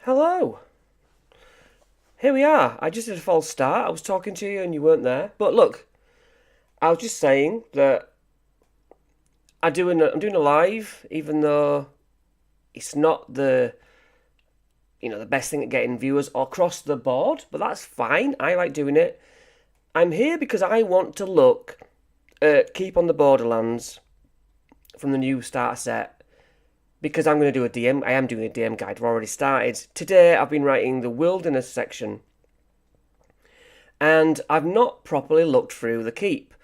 Hello. Here we are. I just did a false start. I was talking to you and you weren't there. But look, I was just saying that I'm doing a live, even though it's not the best thing at getting viewers across the board. But that's fine. I like doing it. I'm here because I want to look at Keep on the Borderlands from the new starter set. Because I'm going to do a DM. I am doing a DM guide. I've already started. Today I've been writing the wilderness section. And I've not properly looked through the keep.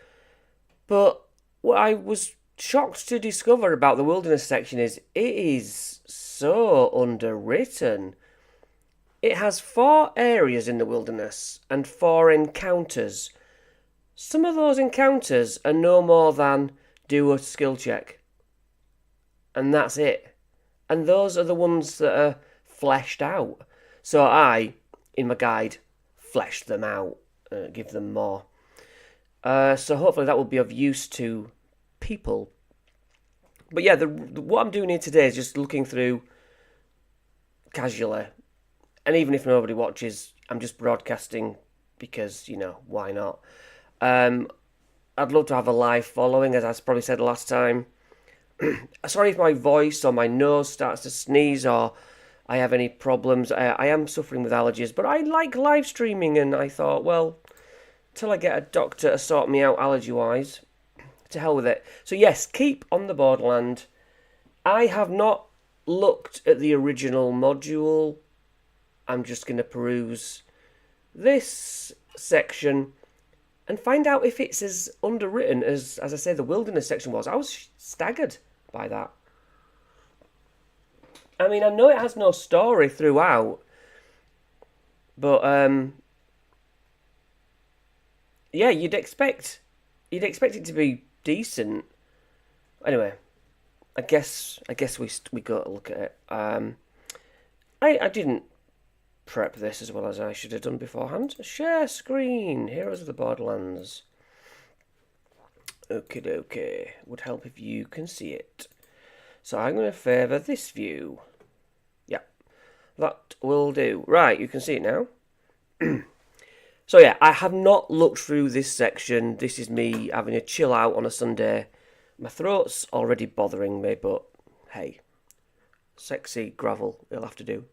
But what I was shocked to discover about the wilderness section is it is so underwritten. It has 4 areas in the wilderness and 4 encounters. Some of those encounters are no more than do a skill check. And that's it. And those are the ones that are fleshed out. So I, in my guide, fleshed them out, give them more. So hopefully that will be of use to people. But yeah, what I'm doing here today is just looking through casually. And even if nobody watches, I'm just broadcasting because, why not? I'd love to have a live following, as I probably said last time. Sorry if my voice or my nose starts to sneeze or I have any problems. I am suffering with allergies, but I like live streaming, and I thought, well, till I get a doctor to sort me out allergy-wise, to hell with it. So yes, Keep on the Borderland. I have not looked at the original module. I'm just going to peruse this section and find out if it's as underwritten as I say, the wilderness section was. I was staggered by that. I mean, I know it has no story throughout, but yeah, you'd expect it to be decent. Anyway, I guess we got to look at it. I didn't prep this as well as I should have done beforehand. Share screen. Heroes of the Borderlands. Okie dokie. Would help if you can see it. So I'm going to favour this view. Yeah, that will do. Right, you can see it now. So yeah, I have not looked through this section. This is me having a chill out on a Sunday. My throat's already bothering me, but hey, sexy gravel, it'll have to do.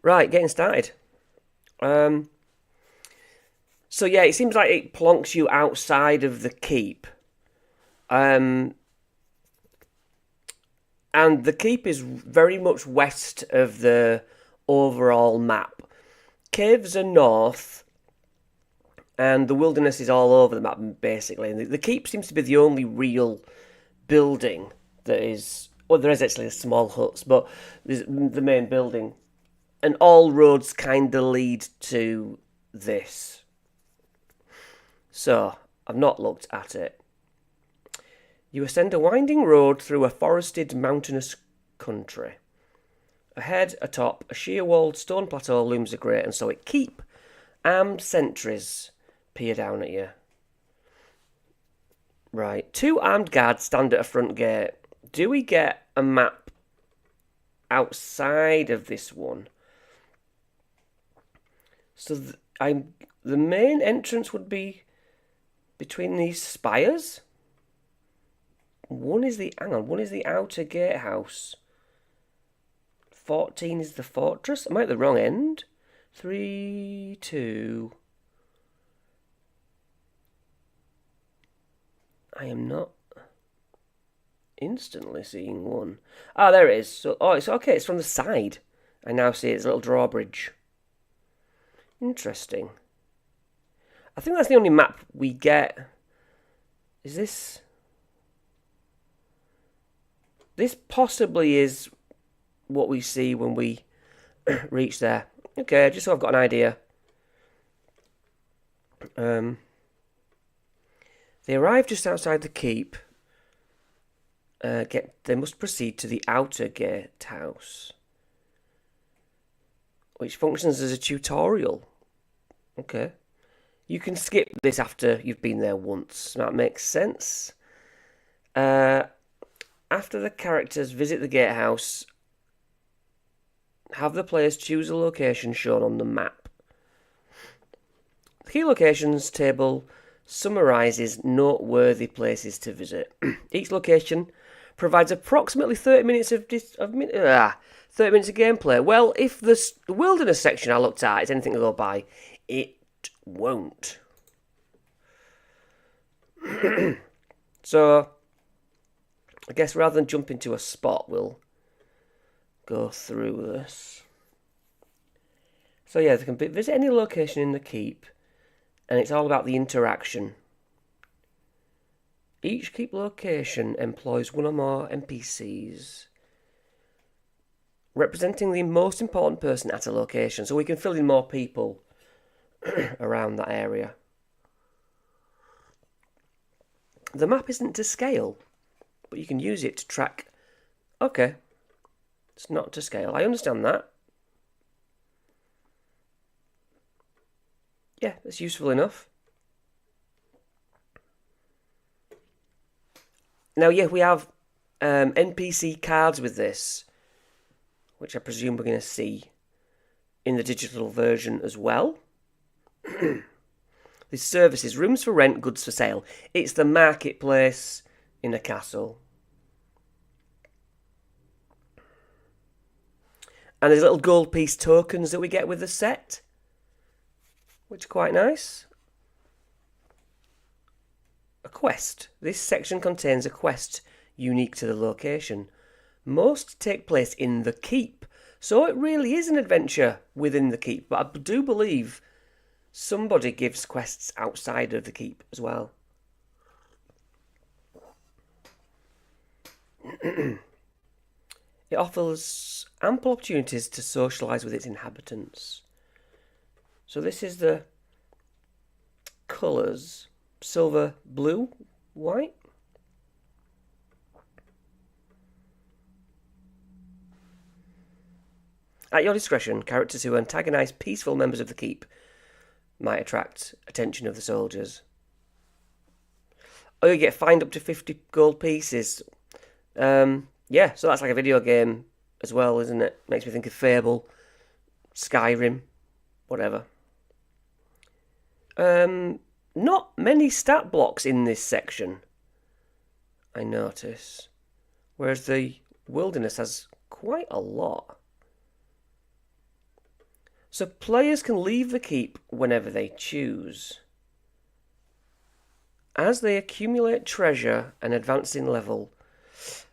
Right, getting started. So yeah, it seems like it plonks you outside of the keep. And the keep is very much west of the overall map. Caves are north, and the wilderness is all over the map, basically. And the keep seems to be the only real building that is... Well, there is actually small huts, but there's the main building. And all roads kind of lead to this. So, I've not looked at it. You ascend a winding road through a forested, mountainous country. Ahead, atop, a sheer-walled stone plateau looms a grate, and so it keep. Armed sentries peer down at you. Right, 2 armed guards stand at a front gate. Do we get a map outside of this one? So the main entrance would be between these spires. One is the outer gatehouse. 14 is the fortress. Am I at the wrong end? 3, 2. I am not instantly seeing one. Ah, there it is. So, it's okay. It's from the side. I now see it's a little drawbridge. Interesting. I think that's the only map we get. Is this? This possibly is what we see when we reach there. Okay, just so I've got an idea. They arrive just outside the keep. They must proceed to the outer gatehouse, which functions as a tutorial. Okay. You can skip this after you've been there once. That makes sense. After after the characters visit the gatehouse, have the players choose a location shown on the map. The key locations table summarises noteworthy places to visit. Each location provides approximately 30 minutes of 30 minutes of gameplay. Well, if the wilderness section I looked at is anything to go by, it won't. So, I guess rather than jump into a spot, we'll go through this. So yeah, they can visit any location in the keep, and it's all about the interaction. Each keep location employs one or more NPCs, representing the most important person at a location, so we can fill in more people around that area. The map isn't to scale, but you can use it to track. Okay, it's not to scale. I understand that. Yeah, that's useful enough. Now, yeah, we have NPC cards with this, which I presume we're going to see in the digital version as well. This services, rooms for rent, goods for sale. It's the marketplace in a castle. And there's little gold piece tokens that we get with the set, which are quite nice. A quest. This section contains a quest unique to the location. Most take place in the keep, so it really is an adventure within the keep. But I do believe somebody gives quests outside of the keep as well. It offers ample opportunities to socialise with its inhabitants. So this is the colours: silver, blue, white. At your discretion, characters who antagonise peaceful members of the keep might attract attention of the soldiers. Oh, you get fined up to 50 gold pieces. Yeah, so that's like a video game as well, isn't it? Makes me think of Fable, Skyrim, whatever. Not many stat blocks in this section, I notice. Whereas the wilderness has quite a lot. So players can leave the keep whenever they choose. As they accumulate treasure and advance in level,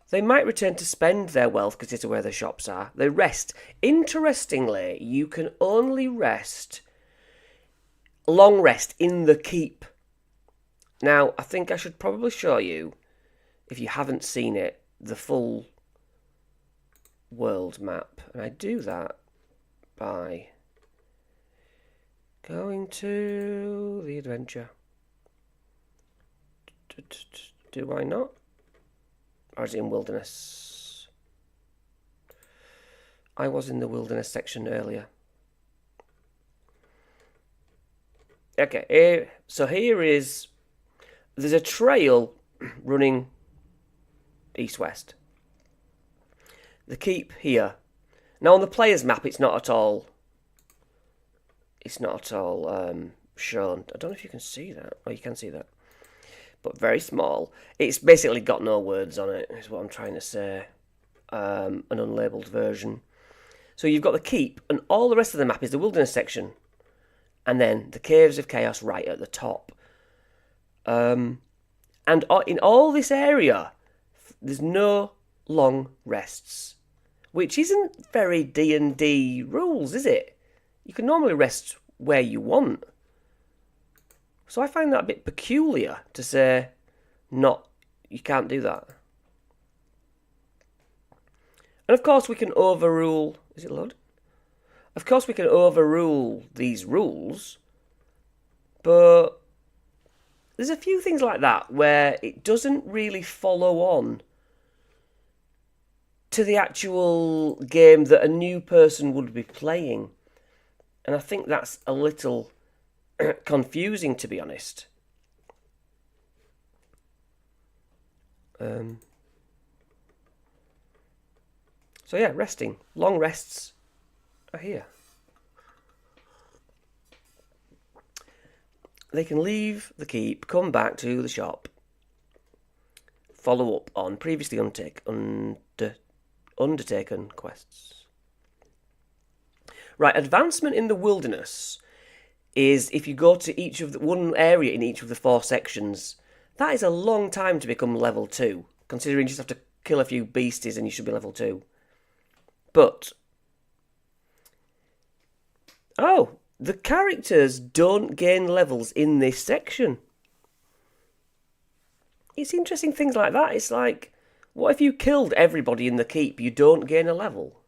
they might return to spend their wealth because it's where the shops are. They rest. Interestingly, you can only long rest in the keep. Now, I think I should probably show you, if you haven't seen it, the full world map. And I do that by going to the adventure. Do I not? Or is it in wilderness? I was in the wilderness section earlier. Okay, so here is... There's a trail running east-west. The keep here. Now on the player's map, it's not at all shown. I don't know if you can see that. Oh, you can see that. But very small. It's basically got no words on it, is what I'm trying to say. An unlabelled version. So you've got the keep, and all the rest of the map is the wilderness section. And then the Caves of Chaos right at the top. And in all this area, there's no long rests. Which isn't very D&D rules, is it? You can normally rest where you want. So I find that a bit peculiar to say, you can't do that. And of course we can overrule... Is it loaded? Of course we can overrule these rules, but there's a few things like that where it doesn't really follow on to the actual game that a new person would be playing. And I think that's a little confusing, to be honest. So yeah, resting. Long rests are here. They can leave the keep, come back to the shop, follow up on previously undertaken quests. Right, advancement in the wilderness is if you go to each of one area in each of the 4 sections. That is a long time to become level 2, considering you just have to kill a few beasties and you should be level 2. But the characters don't gain levels in this section. It's interesting things like that. It's like, what if you killed everybody in the keep? You don't gain a level.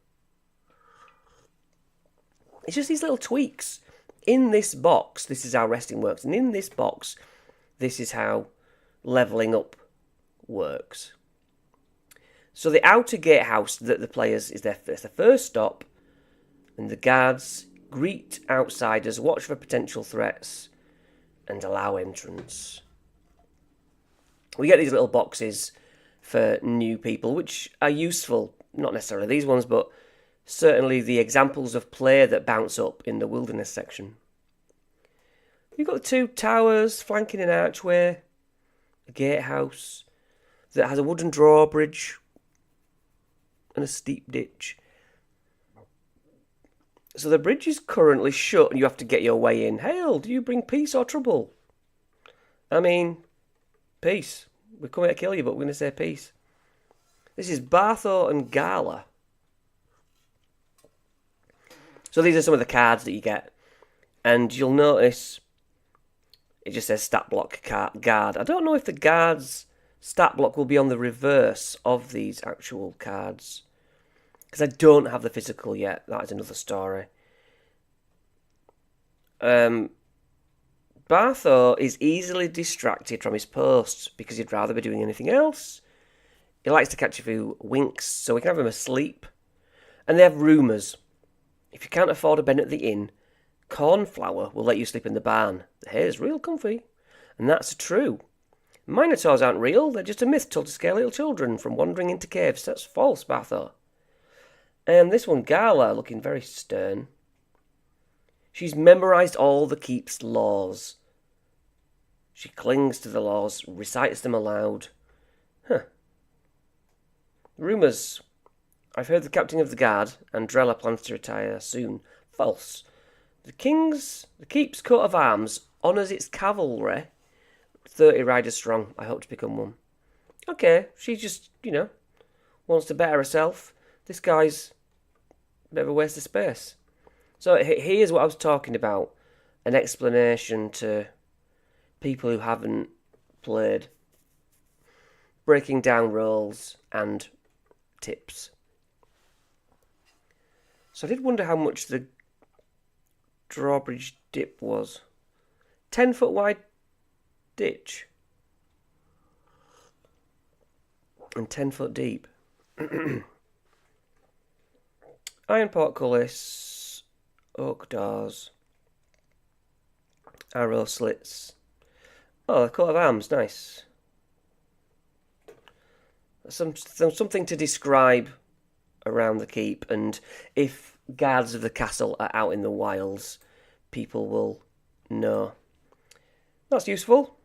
It's just these little tweaks. In this box, this is how resting works. And in this box, this is how levelling up works. So the outer gatehouse that the players is their first stop. And the guards greet outsiders, watch for potential threats, and allow entrance. We get these little boxes for new people, which are useful. Not necessarily these ones, but certainly the examples of play that bounce up in the wilderness section. You've got 2 towers flanking an archway, a gatehouse that has a wooden drawbridge and a steep ditch. So the bridge is currently shut and you have to get your way in. Hail, do you bring peace or trouble? I mean, peace. We're coming to kill you, but we're going to say peace. This is Bartho and Gala. So these are some of the cards that you get. And you'll notice it just says stat block guard. I don't know if the guard's stat block will be on the reverse of these actual cards, because I don't have the physical yet. That is another story. Bartho is easily distracted from his posts because he'd rather be doing anything else. He likes to catch a few winks, so we can have him asleep. And they have rumours. If you can't afford a bed at the inn, cornflour will let you sleep in the barn. The hair's real comfy. And that's true. Minotaurs aren't real, they're just a myth told to scare little children from wandering into caves. That's false, Bartho. And this one, Gala, looking very stern. She's memorised all the keep's laws. She clings to the laws, recites them aloud. Rumours. I've heard the captain of the guard, Andrella, plans to retire soon. False. The keep's coat of arms honours its cavalry. 30 riders strong. I hope to become one. Okay, she just, wants to better herself. This guy's a bit of a waste of space. So here's what I was talking about. An explanation to people who haven't played. Breaking down roles and tips. So I did wonder how much the drawbridge dip was. 10-foot wide ditch. And 10 foot deep. Iron portcullis, oak doors, arrow slits. Oh, a coat of arms, nice. Something to describe around the keep, and if guards of the castle are out in the wilds, people will know. That's useful.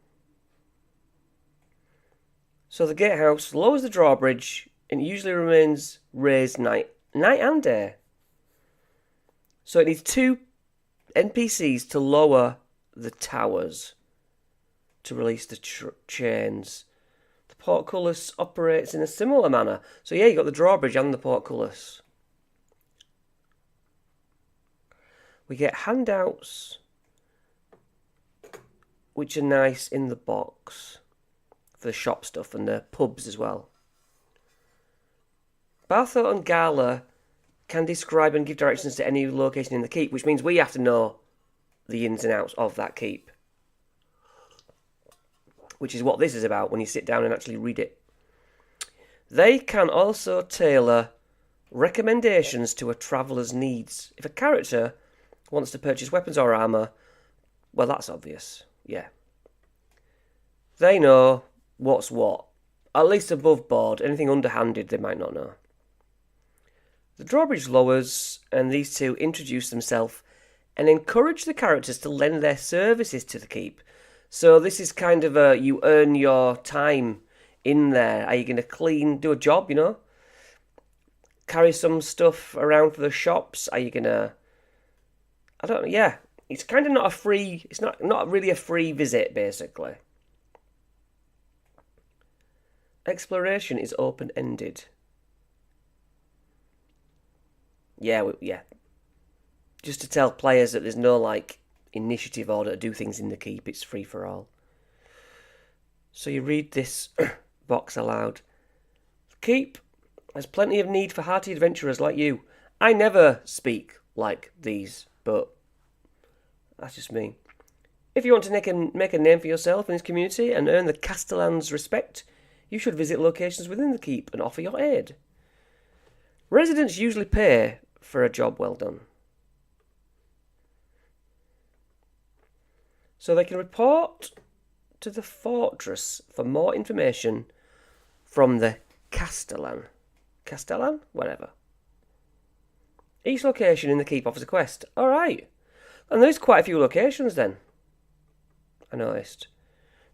So the gatehouse lowers the drawbridge and it usually remains raised night and day. So it needs 2 NPCs to lower the towers to release the chains. The portcullis operates in a similar manner. So yeah, you got the drawbridge and the portcullis. We get handouts, which are nice in the box for the shop stuff and the pubs as well. Bartho and Gala can describe and give directions to any location in the keep, which means we have to know the ins and outs of that keep. Which is what this is about when you sit down and actually read it. They can also tailor recommendations to a traveller's needs. If a character wants to purchase weapons or armour, well, that's obvious, yeah. They know what's what. At least above board. Anything underhanded, they might not know. The drawbridge lowers, and these two introduce themselves and encourage the characters to lend their services to the keep. So this is kind of a, you earn your time in there. Are you going to do a job, carry some stuff around for the shops? Are you going to, I don't know, yeah. It's kind of not a free, it's not really a free visit, basically. Exploration is open-ended. Yeah. Just to tell players that there's no, initiative order to do things in the keep. It's free for all. So you read this box aloud. The keep has plenty of need for hearty adventurers like you. I never speak like these, but that's just me. If you want to make a name for yourself in this community and earn the Castellan's respect, you should visit locations within the keep and offer your aid. Residents usually pay for a job well done. So they can report to the fortress for more information from the Castellan. Castellan? Whatever. Each location in the keep offers a quest. Alright. And there's quite a few locations then. I noticed.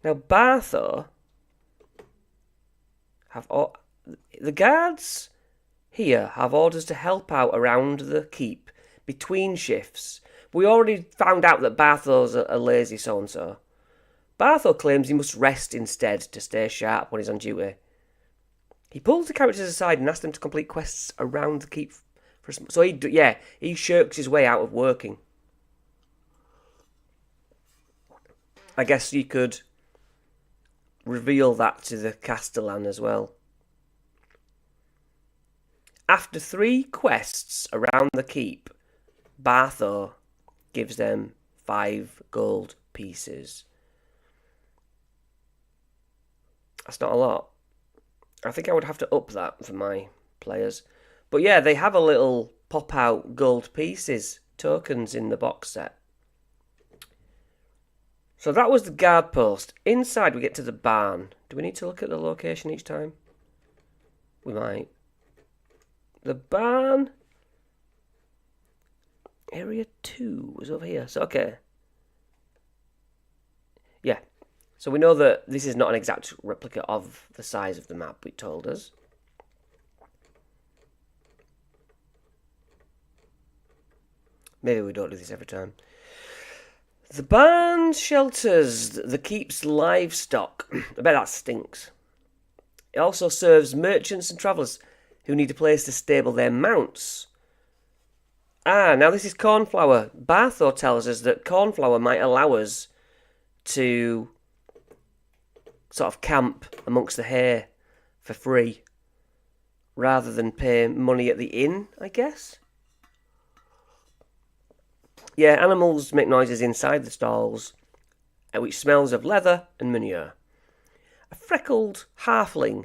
Now, Bartho the guards here have orders to help out around the keep between shifts. We already found out that Bartho's a lazy so-and-so. Bartho claims he must rest instead to stay sharp when he's on duty. He pulls the characters aside and asks them to complete quests around the keep. So he shirks his way out of working. I guess you could reveal that to the Castellan as well. After 3 quests around the keep, Bartho gives them 5 gold pieces. That's not a lot. I think I would have to up that for my players. But yeah, they have a little pop-out gold pieces, tokens in the box set. So that was the guard post. Inside we get to the barn. Do we need to look at the location each time? We might. The barn. Area 2 was over here. So, okay. Yeah. So we know that this is not an exact replica of the size of the map it told us. Maybe we don't do this every time. The barn shelters the keep's livestock. I bet that stinks. It also serves merchants and travellers who need a place to stable their mounts. Now this is cornflower. Bartho tells us that cornflower might allow us to sort of camp amongst the hay for free, rather than pay money at the inn, I guess. Yeah, animals make noises inside the stalls, which smells of leather and manure. A freckled halfling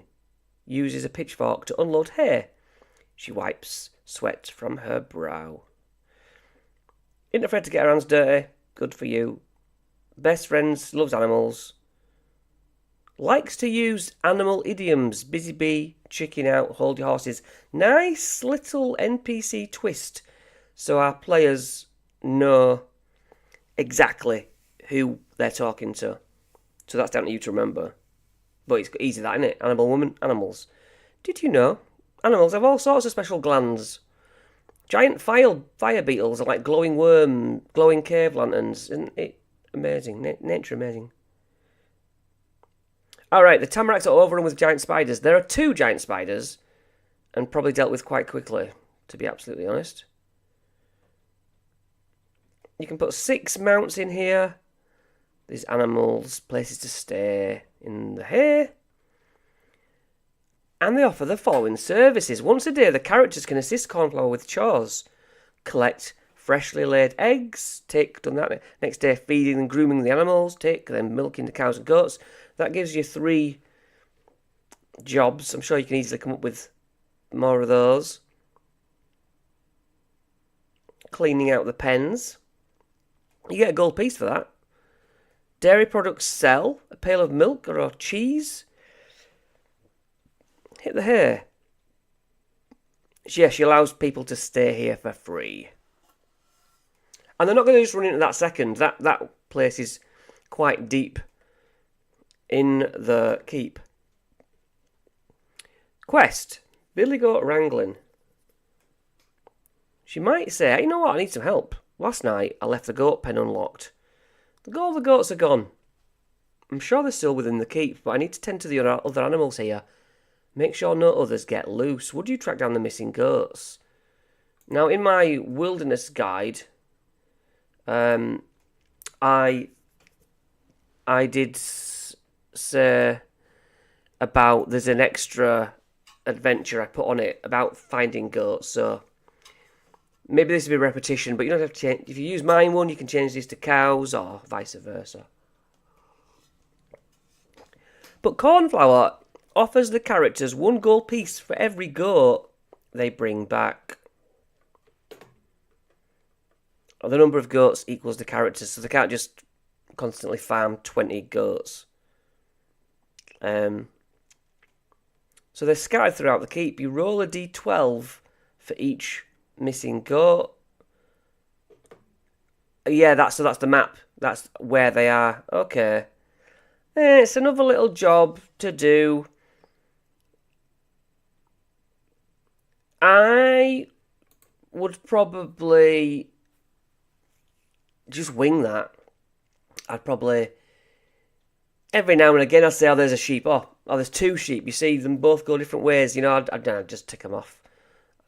uses a pitchfork to unload hay. She wipes sweat from her brow. Isn't afraid to get her hands dirty. Good for you. Best friends, loves animals. Likes to use animal idioms. Busy bee, chicken out, hold your horses. Nice little NPC twist. So our players know exactly who they're talking to. So that's down to you to remember. But it's easy that, isn't it? Animal woman, animals. Did you know animals have all sorts of special glands? Giant fire beetles are like glowing cave lanterns. Isn't it amazing? Nature amazing. Alright, the tamaracks are overrun with giant spiders. There are 2 giant spiders, and probably dealt with quite quickly, to be absolutely honest. You can put 6 mounts in here. These animals, places to stay in the hay. And they offer the following services. Once a day, the characters can assist Cornflower with chores. Collect freshly laid eggs. Done that. Next day, feeding and grooming the animals. Then milking the cows and goats. That gives you 3 jobs. I'm sure you can easily come up with more of those. Cleaning out the pens. You get a gold piece for that. Dairy products sell. A pail of milk or cheese. Hit the hay. Yeah, she allows people to stay here for free. And they're not going to just run into that second. That place is quite deep in the keep. Quest. Billy Goat Wrangling. She might say, hey, you know what, I need some help. Last night, I left the goat pen unlocked. All the goats are gone. I'm sure they're still within the keep, but I need to tend to the other animals here. Make sure no others get loose. Would you track down the missing goats? Now, in my wilderness guide, I did say about there's an extra adventure I put on it about finding goats, so maybe this will be repetition, but you don't have to change. If you use mine one, you can change these to cows or vice versa. But Cornflower offers the characters 1 gold piece for every goat they bring back. The number of goats equals the characters, so they can't just constantly farm 20 goats. So they're scattered throughout the keep. You roll a d12 for each missing goat. Yeah, that's the map. That's where they are. Okay. It's another little job to do. I would probably just wing that. I'd probably every now and again I'd say, oh, there's a sheep. Oh, there's 2 sheep. You see them both go different ways. You know, I'd just tick them off.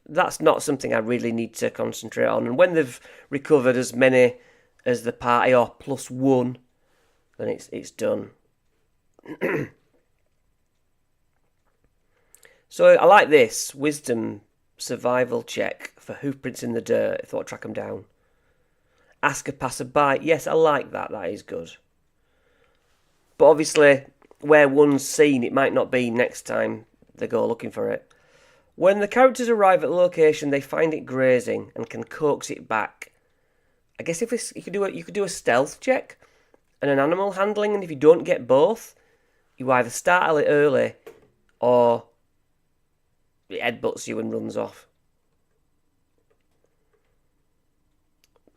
That's not something I really need to concentrate on. And when they've recovered as many as the party or +1, then it's done. So I like this wisdom survival check for hoofprints in the dirt. I thought I'd track them down. Ask a passerby. Yes, I like that. That is good. But obviously, where one's seen, it might not be next time they go looking for it. When the characters arrive at the location, they find it grazing and can coax it back. I guess if you could do a stealth check and an animal handling, and if you don't get both, you either startle it early or it headbutts you and runs off.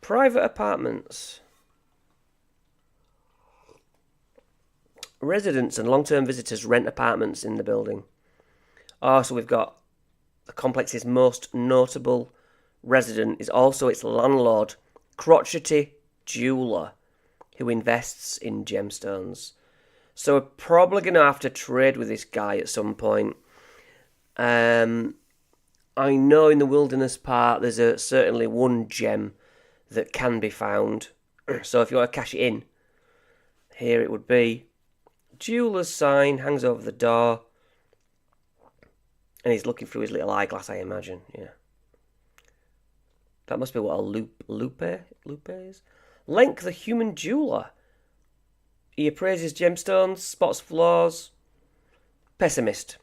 Private apartments. Residents and long-term visitors rent apartments in the building. Oh, so we've got the complex's most notable resident is also its landlord, crotchety jeweler, who invests in gemstones. So we're probably going to have to trade with this guy at some point. I know in the wilderness part there's certainly 1 gem that can be found. So if you want to cash it in, here it would be. Jeweller's sign hangs over the door. And he's looking through his little eyeglass, I imagine. Yeah. That must be what a lupe is. Lenk the human jeweller. He appraises gemstones, spots flaws. Pessimist.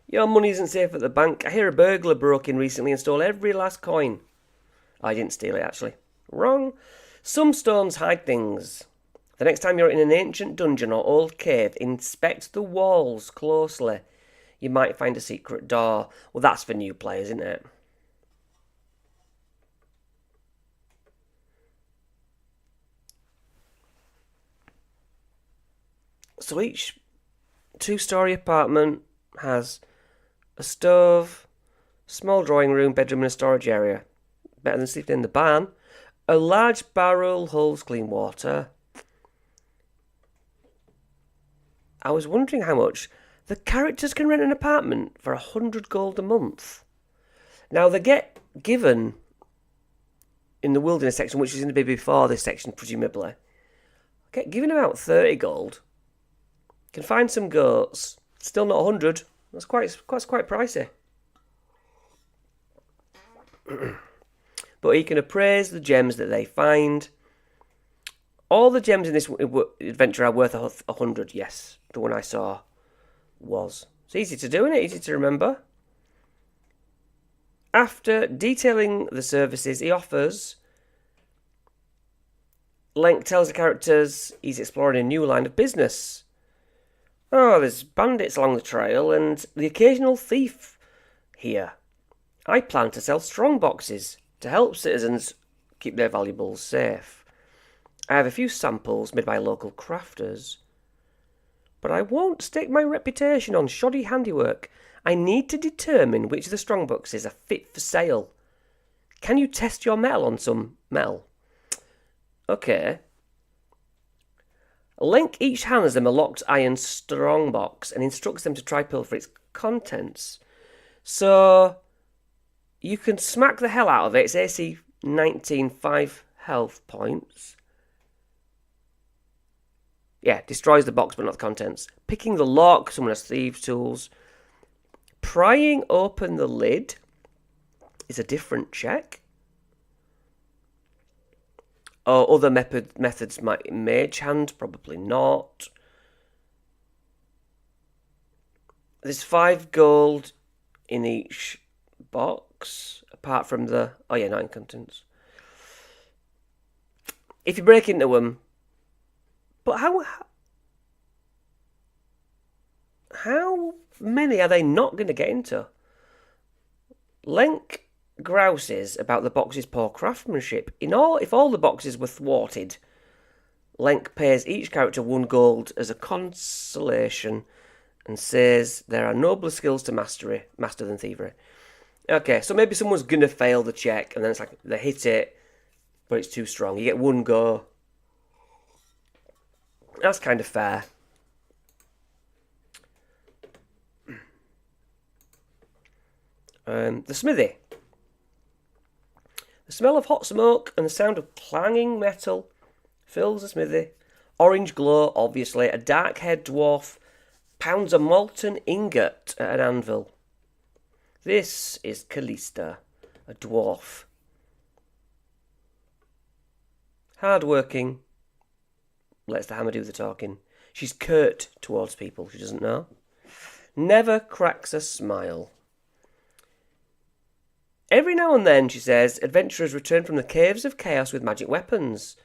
Your money isn't safe at the bank. I hear a burglar broke in recently and stole every last coin. I didn't steal it, actually. Wrong. Some stones hide things. The next time you're in an ancient dungeon or old cave, inspect the walls closely. You might find a secret door. Well, that's for new players, isn't it? So each 2-story apartment has a stove, small drawing room, bedroom and a storage area. Better than sleeping in the barn. A large barrel holds clean water. I was wondering how much the characters can rent an apartment for 100 gold a month. Now, they get given in the wilderness section, which is going to be before this section, presumably. Get given about 30 gold. Can find some goats. Still not 100. That's quite pricey. But he can appraise the gems that they find. All the gems in this adventure are worth 100, yes. The one I saw was. It's easy to do, isn't it? Easy to remember. After detailing the services he offers, Lenk tells the characters he's exploring a new line of business. Oh, there's bandits along the trail and the occasional thief here. I plan to sell strong boxes to help citizens keep their valuables safe. I have a few samples made by local crafters, but I won't stake my reputation on shoddy handiwork. I need to determine which of the strong boxes are fit for sale. Can you test your metal on some metal? Okay. Link each hands them a locked iron strongbox and instructs them to try pilfer its contents. So you can smack the hell out of it. It's AC 19, 5 health points. Yeah, destroys the box but not the contents. Picking the lock, someone has thieves' tools. Prying open the lid is a different check. Or other methods might mage hand, probably not. There's 5 gold in each box, apart from the... Oh yeah, 9 contents. If you break into them... But how many are they not going to get into? Lenk grouses about the box's poor craftsmanship. If all the boxes were thwarted, Lenk pays each character 1 gold as a consolation and says there are nobler skills to master than thievery. Okay, so maybe someone's going to fail the check and then it's like they hit it, but it's too strong. You get 1 go. That's kind of fair. The smithy. The smell of hot smoke and the sound of clanging metal fills the smithy. Orange glow, obviously. A dark-haired dwarf pounds a molten ingot at an anvil. This is Callista, a dwarf. Hard-working. Lets the hammer do the talking. She's curt towards people she doesn't know. Never cracks a smile. Every now and then, she says, adventurers return from the caves of chaos with magic weapons.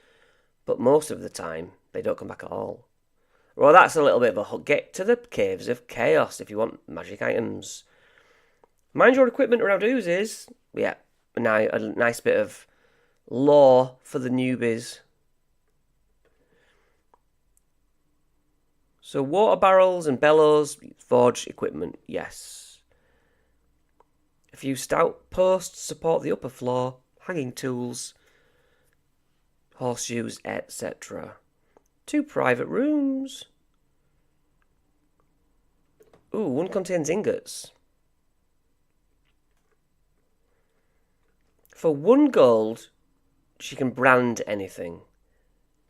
But most of the time, they don't come back at all. Well, that's a little bit of a hook. Get to the caves of chaos if you want magic items. Mind your equipment around oozes. Yeah, now a nice bit of lore for the newbies. So water barrels and bellows, forge equipment, yes. A few stout posts support the upper floor, hanging tools, horseshoes, etc. 2 private rooms. Ooh, 1 contains ingots. For 1 gold, she can brand anything.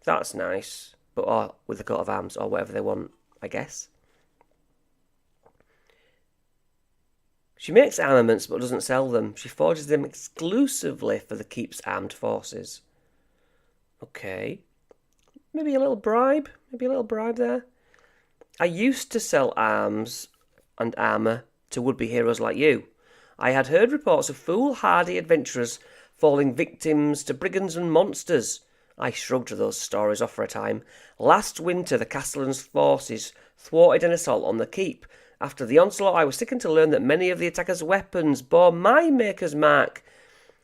That's nice. But with the coat of arms or whatever they want, I guess. She makes armaments but doesn't sell them. She forges them exclusively for the Keep's armed forces. Okay. Maybe a little bribe. Maybe a little bribe there. I used to sell arms and armour to would-be heroes like you. I had heard reports of foolhardy adventurers falling victims to brigands and monsters. I shrugged those stories off for a time. Last winter, the Castellan's forces thwarted an assault on the keep. After the onslaught, I was sickened to learn that many of the attackers' weapons bore my maker's mark.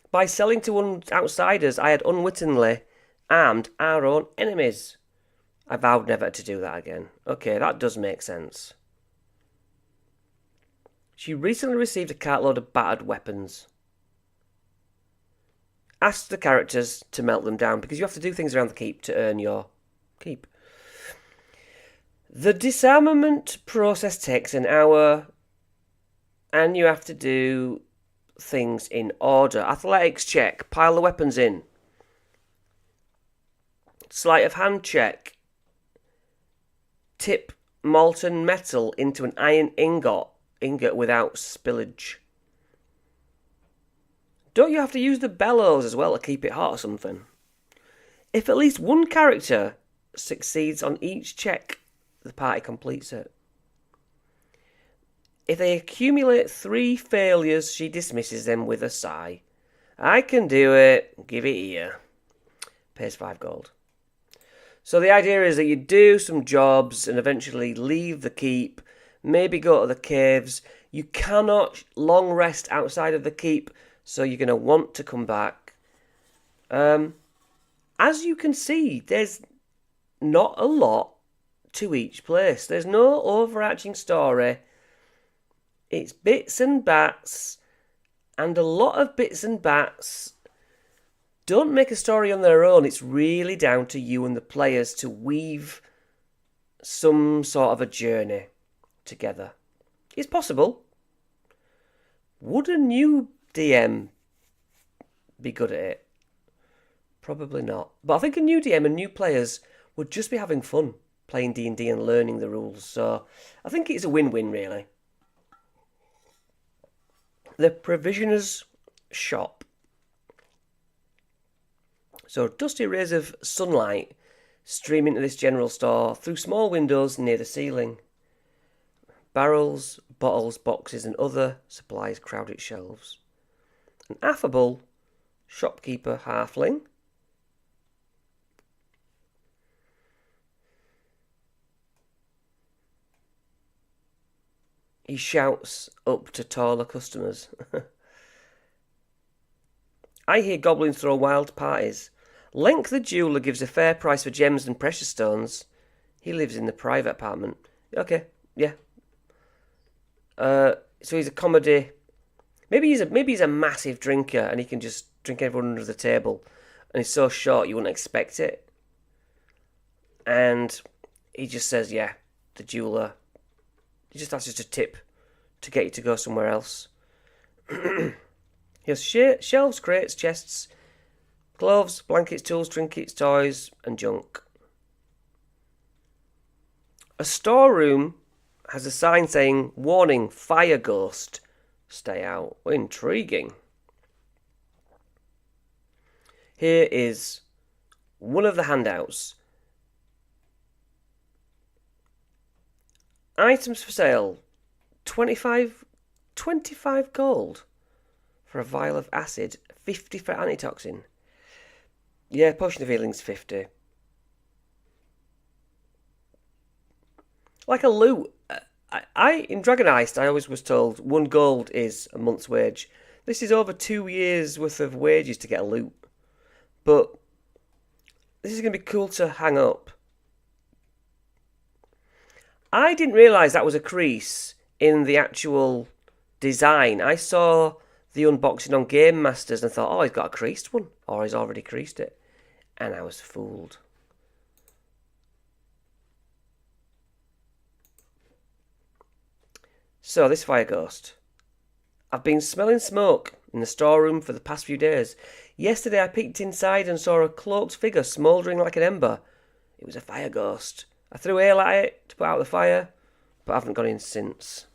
By selling to outsiders, I had unwittingly armed our own enemies. I vowed never to do that again. Okay, that does make sense. She recently received a cartload of battered weapons. Ask the characters to melt them down, because you have to do things around the keep to earn your keep. The disarmament process takes an hour, and you have to do things in order. Athletics check, pile the weapons in. Sleight of hand check. Tip molten metal into an iron ingot without spillage. Don't you have to use the bellows as well to keep it hot or something? If at least 1 character succeeds on each check, the party completes it. If they accumulate 3 failures, she dismisses them with a sigh. I can do it. Give it here. Pays 5 gold. So the idea is that you do some jobs and eventually leave the keep, maybe go to the caves, You cannot long rest outside of the keep, so you're going to want to come back. As you can see, there's not a lot to each place. There's no overarching story. It's bits and bats, and a lot of bits and bats don't make a story on their own. It's really down to you and the players to weave some sort of a journey together. It's possible. Would a new DM be good at it? Probably not. But I think a new DM and new players would just be having fun playing D&D and learning the rules. So I think it's a win-win, really. The Provisioner's Shop. So dusty rays of sunlight stream into this general store through small windows near the ceiling. Barrels, bottles, boxes and other supplies crowd its shelves. An affable shopkeeper halfling he shouts up to taller customers. I hear goblins throw wild parties. Lenk the jeweller gives a fair price for gems and precious stones. He lives in the private apartment. Okay, yeah. So he's a comedy. Maybe he's a massive drinker and he can just drink everyone under the table. And he's so short you wouldn't expect it. And he just says, yeah, the jeweller. He just asks you to tip to get you to go somewhere else. He has shelves, crates, chests, gloves, blankets, tools, trinkets, toys, and junk. A storeroom has a sign saying, warning, fire ghost, stay out. Intriguing. Here is one of the handouts. Items for sale, 25 gold for a vial of acid, 50 for antitoxin. Yeah, potion of healing's 50. Like a loot. In Dragon Heist, I always was told 1 gold is a month's wage. This is over 2 years worth of wages to get a loot. But this is going to be cool to hang up. I didn't realise that was a crease in the actual design. I saw the unboxing on Game Masters and thought, oh, he's got a creased one. Or he's already creased it. And I was fooled. So, this fire ghost. I've been smelling smoke in the storeroom for the past few days. Yesterday I peeked inside and saw a cloaked figure smouldering like an ember. It was a fire ghost. I threw ale at it to put out the fire, but I haven't gone in since.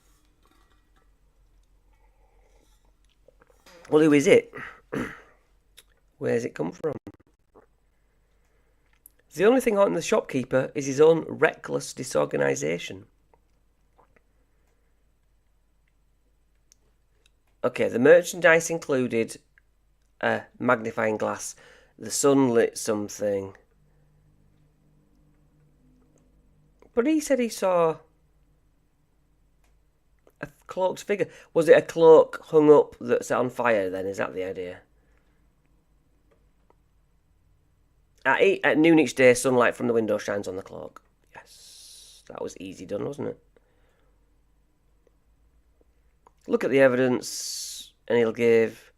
Well, who is it? Where's it come from? The only thing haunting the shopkeeper is his own reckless disorganisation. Okay, the merchandise included a magnifying glass, the sunlit something. But he said he saw a cloaked figure. Was it a cloak hung up that's on fire then? Is that the idea? At noon each day, sunlight from the window shines on the cloak. Yes, that was easy done, wasn't it? Look at the evidence, and he'll give...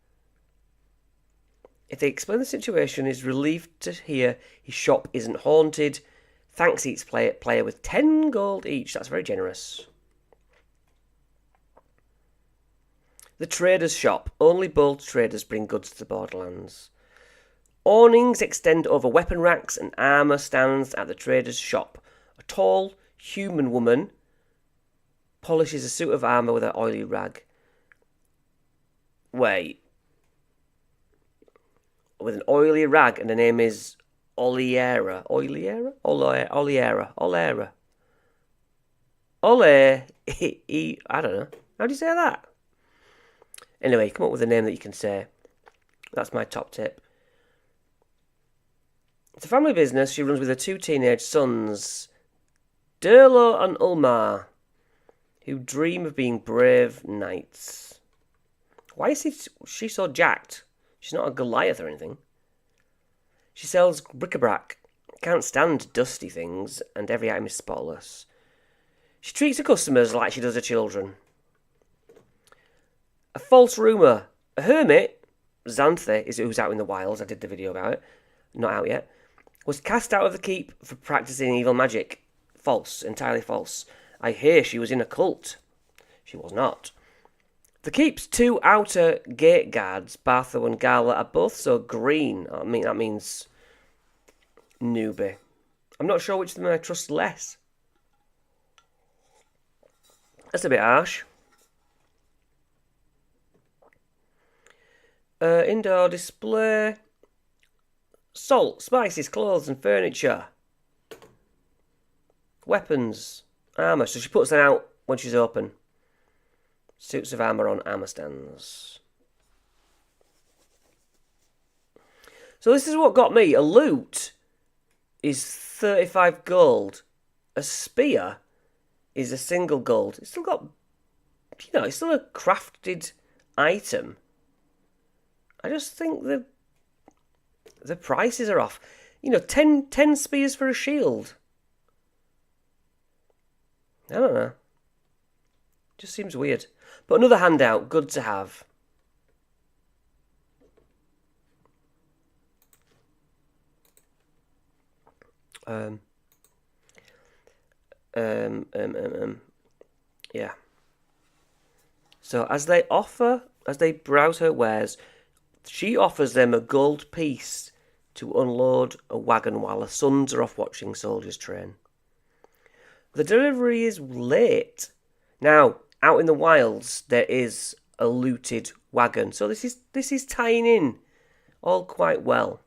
If they explain the situation, he's relieved to hear his shop isn't haunted. Thanks each player with 10 gold each. That's very generous. The Trader's Shop. Only bold traders bring goods to the Borderlands. Awnings extend over weapon racks and armour stands at the Trader's Shop. A tall, human woman polishes a suit of armour with an oily rag. Wait. With an oily rag, and the name is Oliera. Oliera? Oliera. Olera. Ole. I don't know. How do you say that? Anyway, come up with a name that you can say. That's my top tip. It's a family business she runs with her 2 teenage sons, Derlo and Ulmar. who dream of being brave knights. Why is she so jacked? She's not a Goliath or anything. She sells bric-a-brac. Can't stand dusty things, and every item is spotless. She treats her customers like she does her children. A false rumour. A hermit, Xanthe is who's out in the wilds, I did the video about it, not out yet, was cast out of the keep for practising evil magic. False, entirely false. I hear she was in a cult. She was not. The keep's two outer gate guards, Bartho and Gala, are both so green. I mean, that means newbie. I'm not sure which of them I trust less. That's a bit harsh. Indoor display. Salt, spices, clothes and furniture. Weapons. Armour. So she puts them out when she's open. Suits of armour on armour stands. So this is what got me. A lute is 35 gold. A spear is a single gold. It's still got, it's still a crafted item. I just think the prices are off. 10 spears for a shield. I don't know. Just seems weird. But another handout, good to have. Yeah. So as they browse her wares, she offers them a gold piece to unload a wagon while her sons are off watching soldiers train. The delivery is late. Now, out in the wilds, there is a looted wagon. So this is tying in all quite well.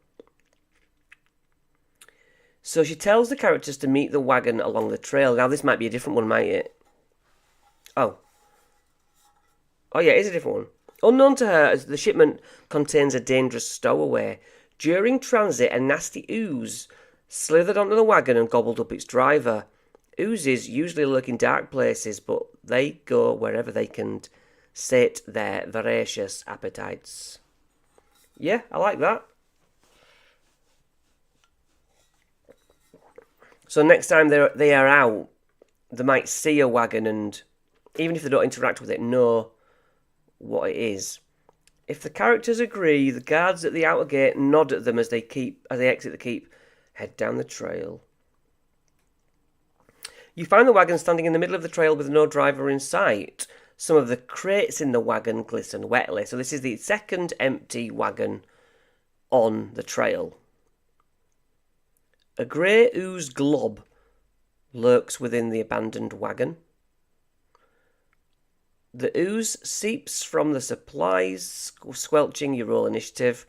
So she tells the characters to meet the wagon along the trail. Now, this might be a different one, might it? Oh, yeah, it is a different one. Unknown to her, as the shipment contains a dangerous stowaway. During transit, a nasty ooze slithered onto the wagon and gobbled up its driver. Oozes usually lurk in dark places, but they go wherever they can sate their voracious appetites. Yeah, I like that. So next time they are out, they might see a wagon and, even if they don't interact with it, know what it is. If the characters agree, the guards at the outer gate nod at them as they exit the keep, head down the trail. You find the wagon standing in the middle of the trail with no driver in sight. Some of the crates in the wagon glisten wetly. So this is the second empty wagon on the trail. A grey ooze glob lurks within the abandoned wagon. The ooze seeps from the supplies, squelching. You roll initiative.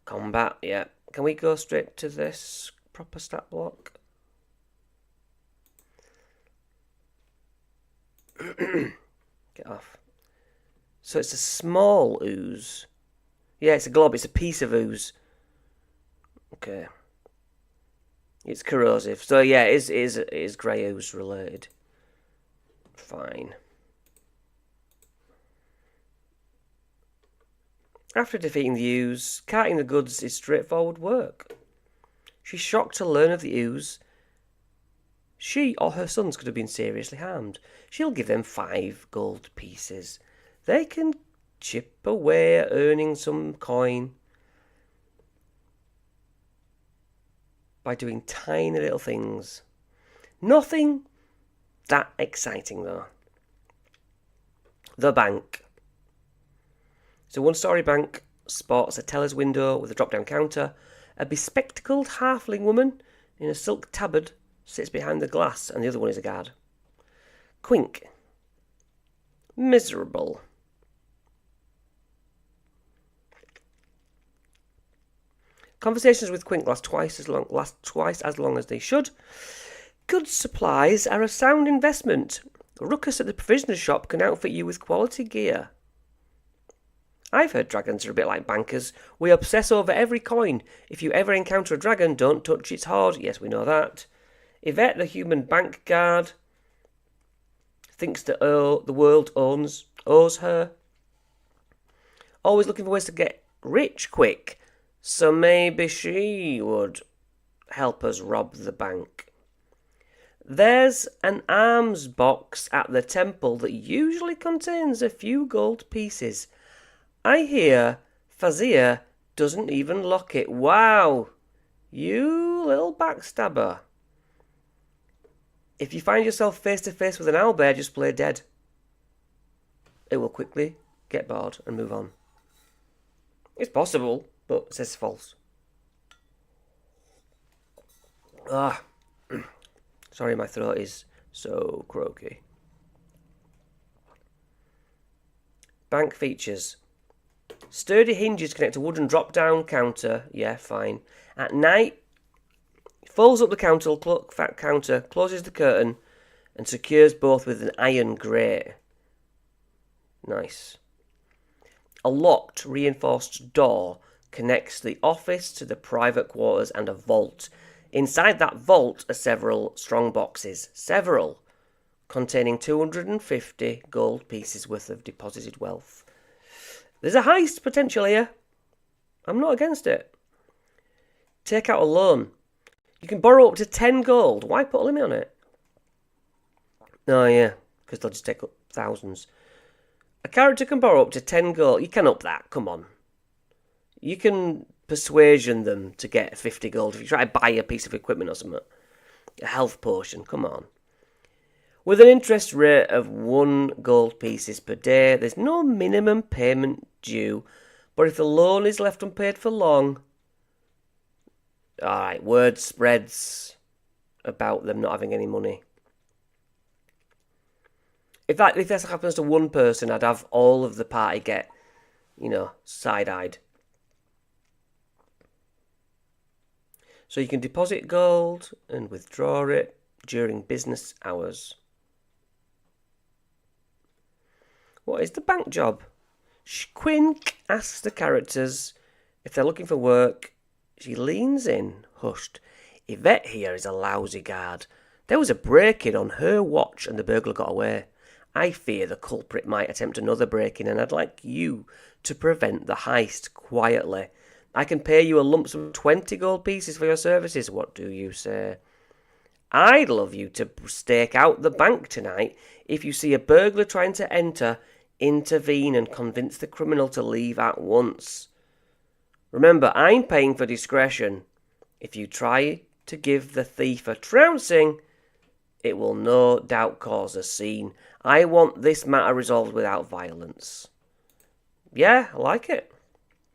Combat, yeah. Can we go straight to this proper stat block? Get off. So it's a small ooze. Yeah, it's a glob. It's a piece of ooze. Okay. It's corrosive. So yeah, it is grey ooze related. Fine. After defeating the ooze, carting the goods is straightforward work. She's shocked to learn of the ooze. She or her sons could have been seriously harmed. She'll give them 5 gold pieces. They can chip away at earning some coin by doing tiny little things. Nothing that exciting, though. The bank. It's a one-storey bank, sports a teller's window with a drop-down counter. A bespectacled halfling woman in a silk tabard sits behind the glass, and the other one is a guard. Quink. Miserable. Conversations with Quink last twice as long as they should. Good supplies are a sound investment. Ruckus at the provisioner's shop can outfit you with quality gear. I've heard dragons are a bit like bankers. We obsess over every coin. If you ever encounter a dragon, don't touch its hoard. Yes, we know that. Yvette, the human bank guard. thinks that the world owes her. Always looking for ways to get rich quick, so maybe she would help us rob the bank. There's an alms box at the temple that usually contains a few gold pieces. I hear Fazia doesn't even lock it. Wow, you little backstabber. If you find yourself face to face with an owlbear, just play dead. It will quickly get bored and move on. It's possible, but it says false. Sorry, my throat is so croaky. Bank features. Sturdy hinges connect a wooden drop-down counter. Yeah, fine. At night, folds up the counter, closes the curtain, and secures both with an iron grate. Nice. A locked, reinforced door connects the office to the private quarters and a vault. Inside that vault are several strong boxes. Containing 250 gold pieces worth of deposited wealth. There's a heist potential here. I'm not against it. Take out a loan. You can borrow up to 10 gold. Why put a limit on it? Oh yeah, because they'll just take up thousands. A character can borrow up to 10 gold. You can up that, come on. You can persuasion them to get 50 gold if you try to buy a piece of equipment or something. A health potion, come on. With an interest rate of 1 gold pieces per day, there's no minimum payment due, but if the loan is left unpaid for long... Alright, word spreads about them not having any money. If this happens to one person, I'd have all of the party get, side-eyed. So you can deposit gold and withdraw it during business hours. What is the bank job? Quink asks the characters if they're looking for work. She leans in, hushed. Yvette here is a lousy guard. There was a break-in on her watch and the burglar got away. I fear the culprit might attempt another break-in and I'd like you to prevent the heist quietly. I can pay you a lump sum of 20 gold pieces for your services. What do you say? I'd love you to stake out the bank tonight. If you see a burglar trying to enter, intervene and convince the criminal to leave at once. Remember, I'm paying for discretion. If you try to give the thief a trouncing, it will no doubt cause a scene. I want this matter resolved without violence. Yeah, I like it.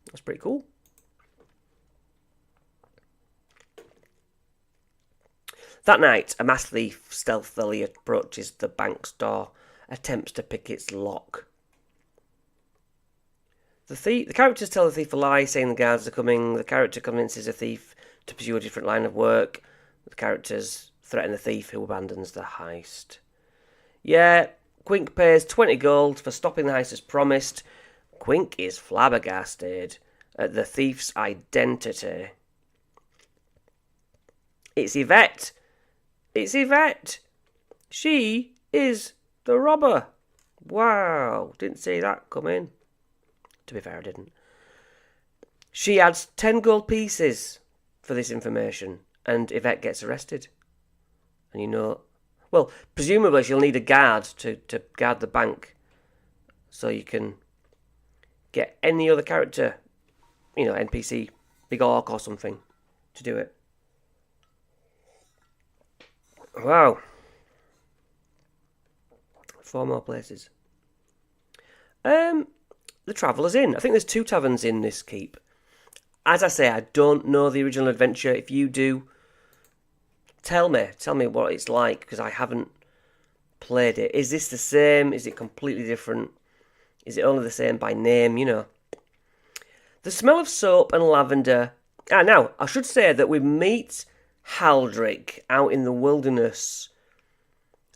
That's pretty cool. That night, a masked thief stealthily approaches the bank's door, attempts to pick its lock. The characters tell the thief a lie, saying the guards are coming. The character convinces the thief to pursue a different line of work. The characters threaten the thief, who abandons the heist. Yeah, Quink pays 20 gold for stopping the heist as promised. Quink is flabbergasted at the thief's identity. It's Yvette! It's Yvette! She is the robber! Wow, didn't see that coming. To be fair, I didn't. She adds 10 gold pieces for this information, and Yvette gets arrested. And well, presumably she'll need a guard to guard the bank, so you can get any other character, NPC, big orc or something, to do it. Wow. 4 more places. The Traveller's Inn. I think there's 2 taverns in this keep. As I say, I don't know the original adventure. If you do, tell me what it's like, because I haven't played it. Is this the same? Is it completely different? Is it only the same by name? The smell of soap and lavender. Now, I should say that we meet Haldrick out in the wilderness.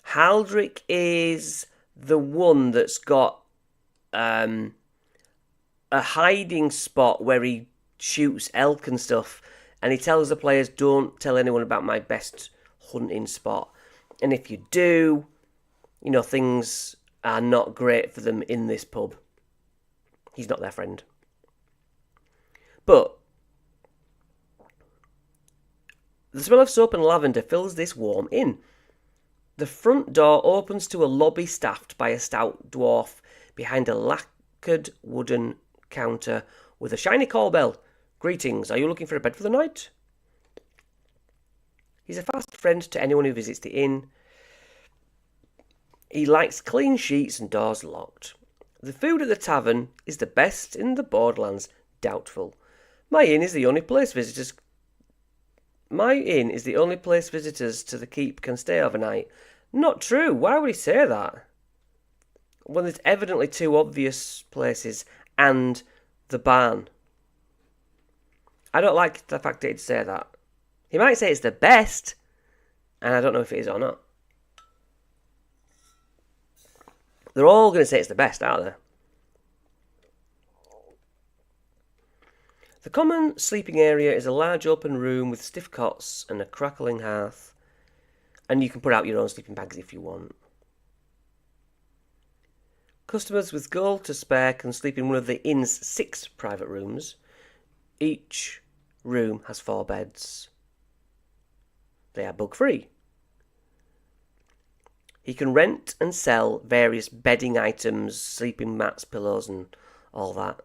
Haldrick is the one that's got a hiding spot where he shoots elk and stuff, and he tells the players, don't tell anyone about my best hunting spot, and if you do, things are not great for them in this pub. He's not their friend. But the smell of soap and lavender fills this warm inn. The front door opens to a lobby staffed by a stout dwarf behind a lacquered wooden counter with a shiny call bell. Greetings, are you looking for a bed for the night? He's a fast friend to anyone who visits the inn. He likes clean sheets and doors locked. The food at the tavern is the best in the Borderlands. Doubtful. My inn is the only place visitors to the keep can stay overnight. Not true. Why would he say that? Well, there's evidently two obvious places and the barn. I don't like the fact that he'd say that. He might say it's the best, and I don't know if it is or not. They're all going to say it's the best, aren't they? The common sleeping area is a large open room with stiff cots and a crackling hearth. And you can put out your own sleeping bags if you want. Customers with gold to spare can sleep in one of the inn's 6 private rooms. Each room has 4 beds. They are bug-free. He can rent and sell various bedding items, sleeping mats, pillows and all that.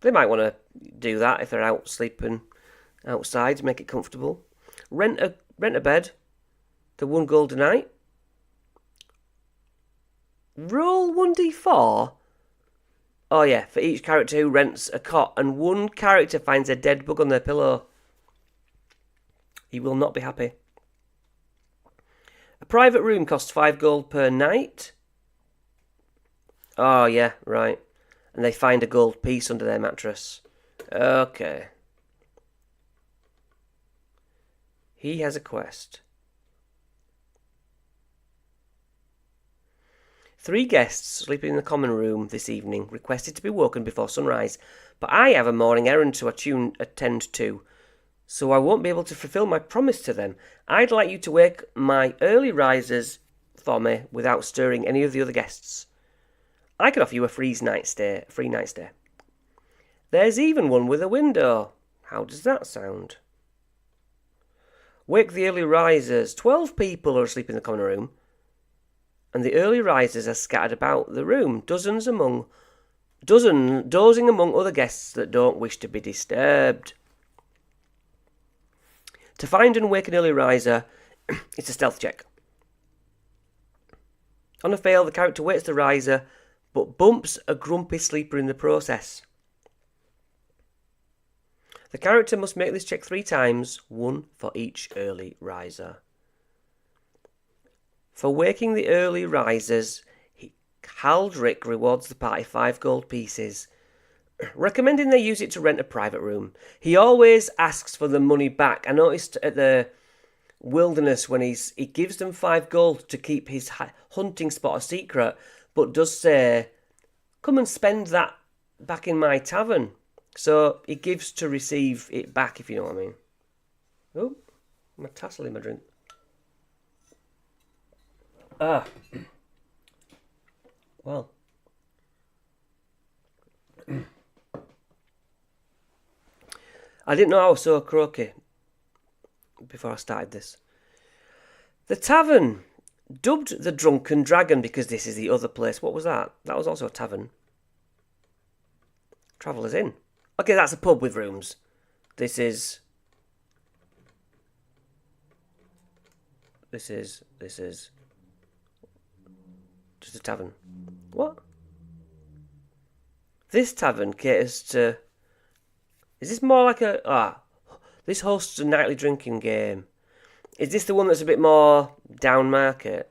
They might want to do that if they're out sleeping outside to make it comfortable. Rent a bed. The 1 gold a night. Roll 1d4. Oh yeah, for each character who rents a cot, and 1 character finds a dead bug on their pillow. He will not be happy. A private room costs 5 gold per night. Oh yeah, right. And they find a gold piece under their mattress. Okay. He has a quest. 3 guests sleeping in the common room this evening requested to be woken before sunrise, but I have a morning errand to attend to, so I won't be able to fulfill my promise to them. I'd like you to wake my early risers for me without stirring any of the other guests. I can offer you a free night stay. There's even one with a window. How does that sound? Wake the early risers. 12 people are asleep in the common room, and the early risers are scattered about the room, dozing among other guests that don't wish to be disturbed. To find and wake an early riser, it's a stealth check. On a fail, the character wakes the riser, but bumps a grumpy sleeper in the process. The character must make this check 3 times, 1 for each early riser. For waking the early risers, Haldrick rewards the party 5 gold pieces, recommending they use it to rent a private room. He always asks for the money back. I noticed at the wilderness when he gives them 5 gold to keep his hunting spot a secret, but does say, come and spend that back in my tavern. So he gives to receive it back, if you know what I mean. Oh, my tassel in my drink. Well. I didn't know I was so croaky before I started this. The tavern, dubbed the Drunken Dragon because this is the other place. What was that? That was also a tavern. Traveller's Inn. Okay, that's a pub with rooms. This is just a tavern. What? This tavern caters to... Is this more like a... this hosts a nightly drinking game. Is this the one that's a bit more down market?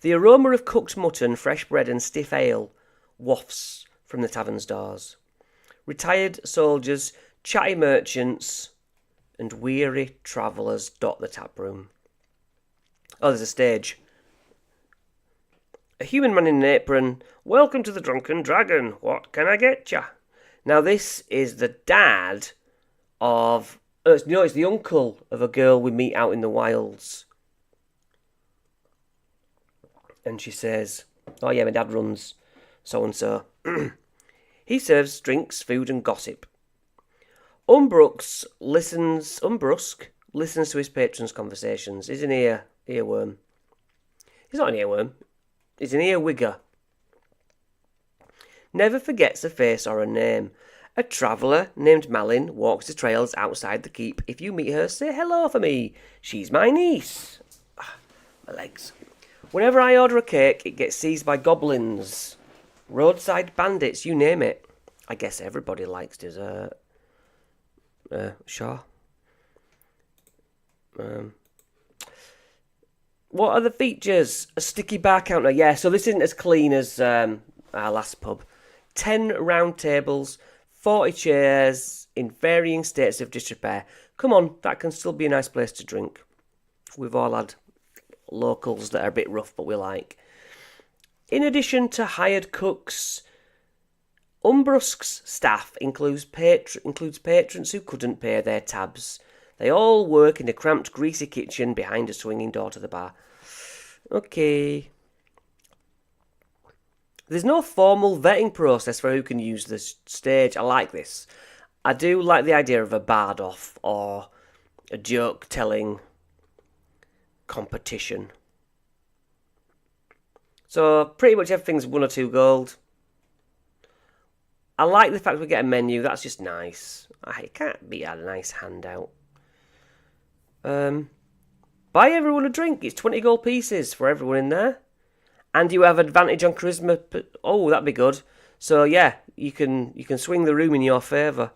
The aroma of cooked mutton, fresh bread and stiff ale wafts from the tavern's doors. Retired soldiers, chatty merchants and weary travellers dot the tap room. Oh, there's a stage. A human man in an apron. Welcome to the Drunken Dragon. What can I get ya? Now this is the dad of... it's the uncle of a girl we meet out in the wilds. and she says, "Oh yeah, my dad runs so and so. He serves drinks, food, and gossip." Unbrusque listens to his patrons' conversations. He's an earworm. He's not an earworm. He's an earwigger. Never forgets a face or a name. A traveller named Malin walks the trails outside the keep. If you meet her, say hello for me. She's my niece. My legs. Whenever I order a cake, it gets seized by goblins, roadside bandits, you name it. I guess everybody likes dessert. Sure. What are the features? A sticky bar counter. Yeah, so this isn't as clean as our last pub. 10 round tables, 40 chairs in varying states of disrepair. Come on, that can still be a nice place to drink. We've all had locals that are a bit rough, but we like. In addition to hired cooks, Unbrusque's staff includes patrons who couldn't pay their tabs. They all work in a cramped, greasy kitchen behind a swinging door to the bar. Okay. There's no formal vetting process for who can use the stage. I like this. I do like the idea of a bard-off or a joke-telling competition. So pretty much everything's 1 or 2 gold. I like the fact we get a menu. That's just nice. It can't be a nice handout. Buy everyone a drink. It's 20 gold pieces for everyone in there. And you have advantage on charisma. Oh, that'd be good. So yeah, you can swing the room in your favour.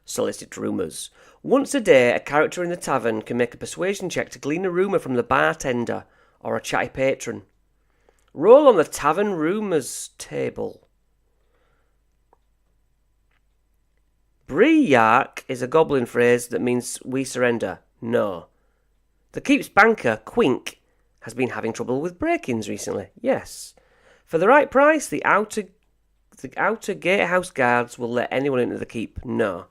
Solicit rumours. Once a day, a character in the tavern can make a persuasion check to glean a rumour from the bartender or a chatty patron. Roll on the tavern rumours table. Briark is a goblin phrase that means we surrender. No. The keep's banker, Quink, has been having trouble with break-ins recently. Yes. For the right price, the outer gatehouse guards will let anyone into the keep. No.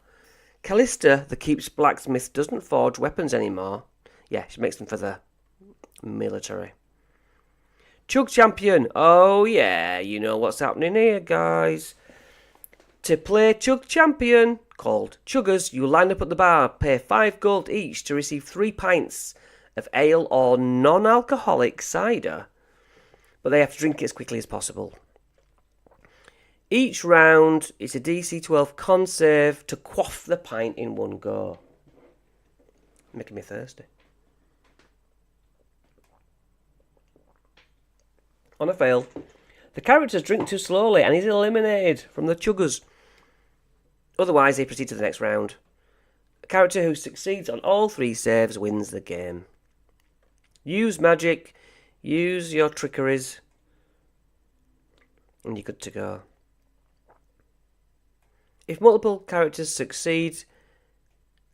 Callista, the keep's blacksmith, doesn't forge weapons anymore. Yeah, she makes them for the military. Chug Champion. Oh yeah, you know what's happening here, guys. To play Chug Champion, called Chuggers, you line up at the bar, pay 5 gold each to receive 3 pints of ale or non-alcoholic cider. But they have to drink it as quickly as possible. Each round is a DC 12 con save to quaff the pint in one go. Making me thirsty. On a fail, the characters drink too slowly and he's eliminated from the Chuggers. Otherwise, they proceed to the next round. A character who succeeds on all 3 saves wins the game. Use magic, use your trickeries, and you're good to go. If multiple characters succeed,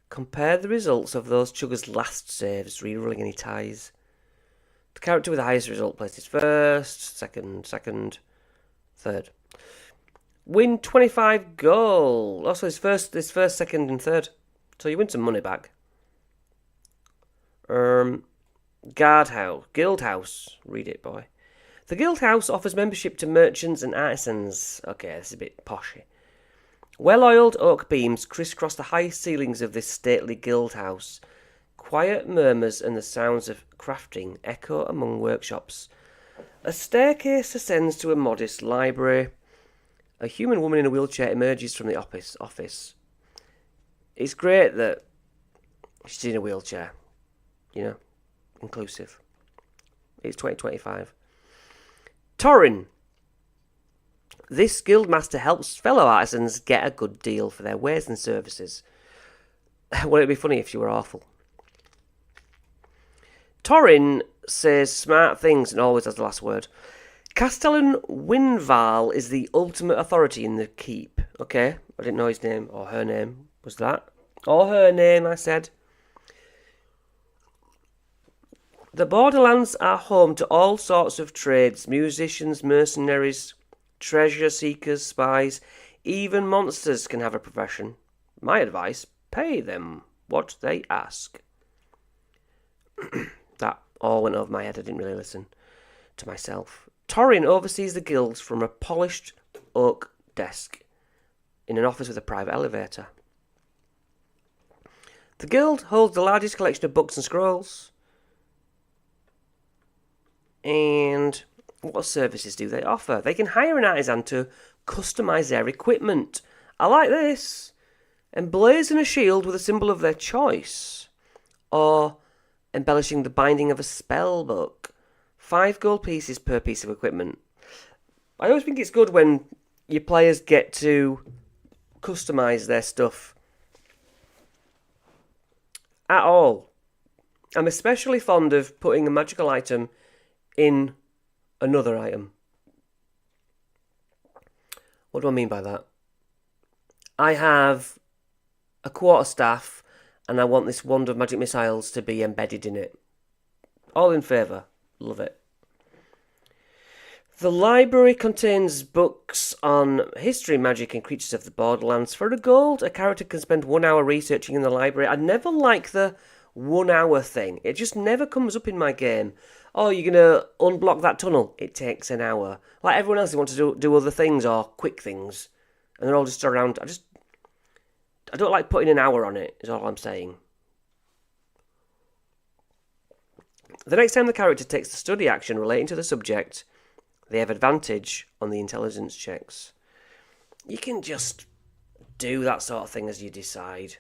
compare the results of those Chuggers' last saves, rerolling any ties. The character with the highest result places first, second, third. Win 25 gold. Also, this first, second, and third. So you win some money back. Guild House. Read it, boy. The Guild House offers membership to merchants and artisans. Okay, this is a bit poshy. Well-oiled oak beams crisscross the high ceilings of this stately guild house. Quiet murmurs and the sounds of crafting echo among workshops. A staircase ascends to a modest library. A human woman in a wheelchair emerges from the office. It's great that she's in a wheelchair. You know, inclusive. It's 2025. Torin. This guildmaster helps fellow artisans get a good deal for their wares and services. Wouldn't it be funny if she were awful? Torin says smart things and always has the last word. Castellan Winval is the ultimate authority in the keep. Okay, I didn't know his name or her name was that. Or her name, I said. The Borderlands are home to all sorts of trades, musicians, mercenaries, treasure seekers, spies, even monsters can have a profession. My advice, pay them what they ask. That all went over my head, I didn't really listen. to myself. Torin oversees the guilds from a polished oak desk in an office with a private elevator. The guild holds the largest collection of books and scrolls. And what services do they offer? They can hire an artisan to customise their equipment. I like this. Emblazon a shield with a symbol of their choice. Or embellishing the binding of a spell book. 5 gold pieces per piece of equipment. I always think it's good when your players get to customise their stuff. At all. I'm especially fond of putting a magical item in another item. What do I mean by that? I have a quarterstaff and I want this wand of magic missiles to be embedded in it. All in favour. Love it. The library contains books on history, magic and creatures of the Borderlands. For a gold, a character can spend 1 hour researching in the library. I never like the 1 hour thing. It just never comes up in my game. Oh, you're going to unblock that tunnel. It takes an hour. Like everyone else, they want to do other things or quick things. And they're all just around. I don't like putting an hour on it, is all I'm saying. The next time the character takes the study action relating to the subject, they have advantage on the intelligence checks. You can just do that sort of thing as you decide.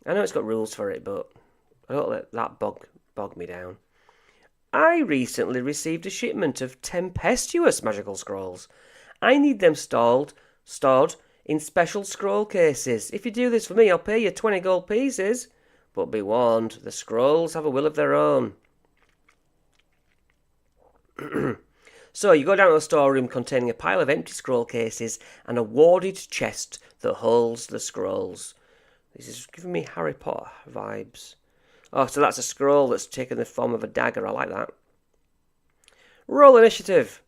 I know it's got rules for it, but I don't let that bog me down. I recently received a shipment of tempestuous magical scrolls. I need them stored in special scroll cases. If you do this for me, I'll pay you 20 gold pieces. But be warned, the scrolls have a will of their own. So you go down to a storeroom containing a pile of empty scroll cases and a warded chest that holds the scrolls. This is giving me Harry Potter vibes. Oh, so that's a scroll that's taken the form of a dagger. I like that. Roll initiative.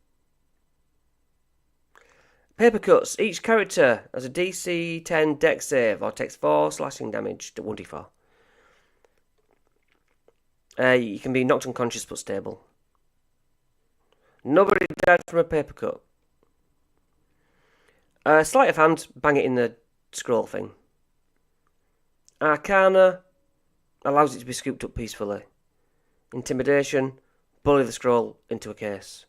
Paper cuts. Each character has a DC 10 dex save or takes 4 slashing damage to 1d4. You can be knocked unconscious but stable. Nobody died from a paper cut. Sleight of hand, bang it in the scroll thing. Arcana allows it to be scooped up peacefully. Intimidation, bully the scroll into a case.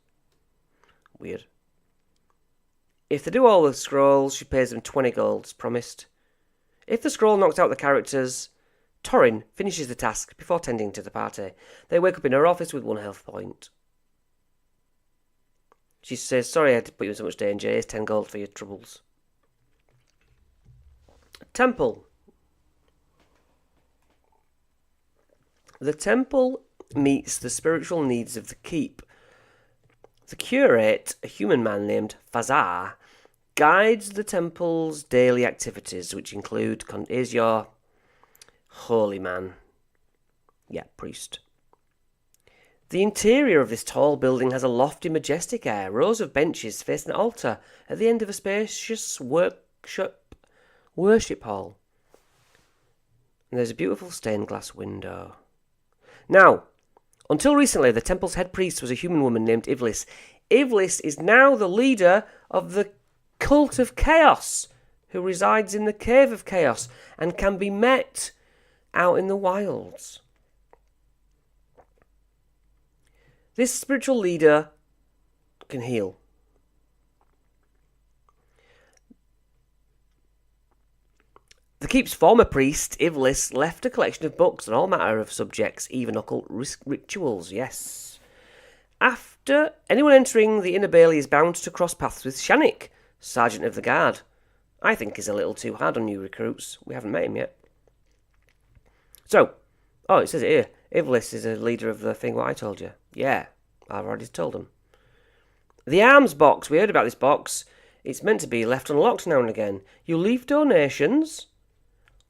Weird. If they do all the scrolls, she pays them 20 golds, promised. If the scroll knocks out the characters, Torin finishes the task before tending to the party. They wake up in her office with 1 health point. She says, sorry I had to put you in so much danger. Here's 10 gold for your troubles. Temple. The temple meets the spiritual needs of the keep. The curate, a human man named Fazar, guides the temple's daily activities, which include, is your holy man. Yeah, priest. The interior of this tall building has a lofty, majestic air. Rows of benches face an altar at the end of a spacious worship hall. And there's a beautiful stained glass window. Now, until recently, the temple's head priest was a human woman named Ivlis. Ivlis is now the leader of the Cult of Chaos, who resides in the Cave of Chaos and can be met out in the wilds. This spiritual leader can heal. The keep's former priest, Ivlis, left a collection of books on all manner of subjects, even occult rituals, yes. After anyone entering the inner bailey is bound to cross paths with Shannik, Sergeant of the Guard. I think he's a little too hard on new recruits. We haven't met him yet. So, it says it here. Ivlis is a leader of the thing what I told you. Yeah, I've already told him. The arms box, we heard about this box. It's meant to be left unlocked now and again. You leave donations.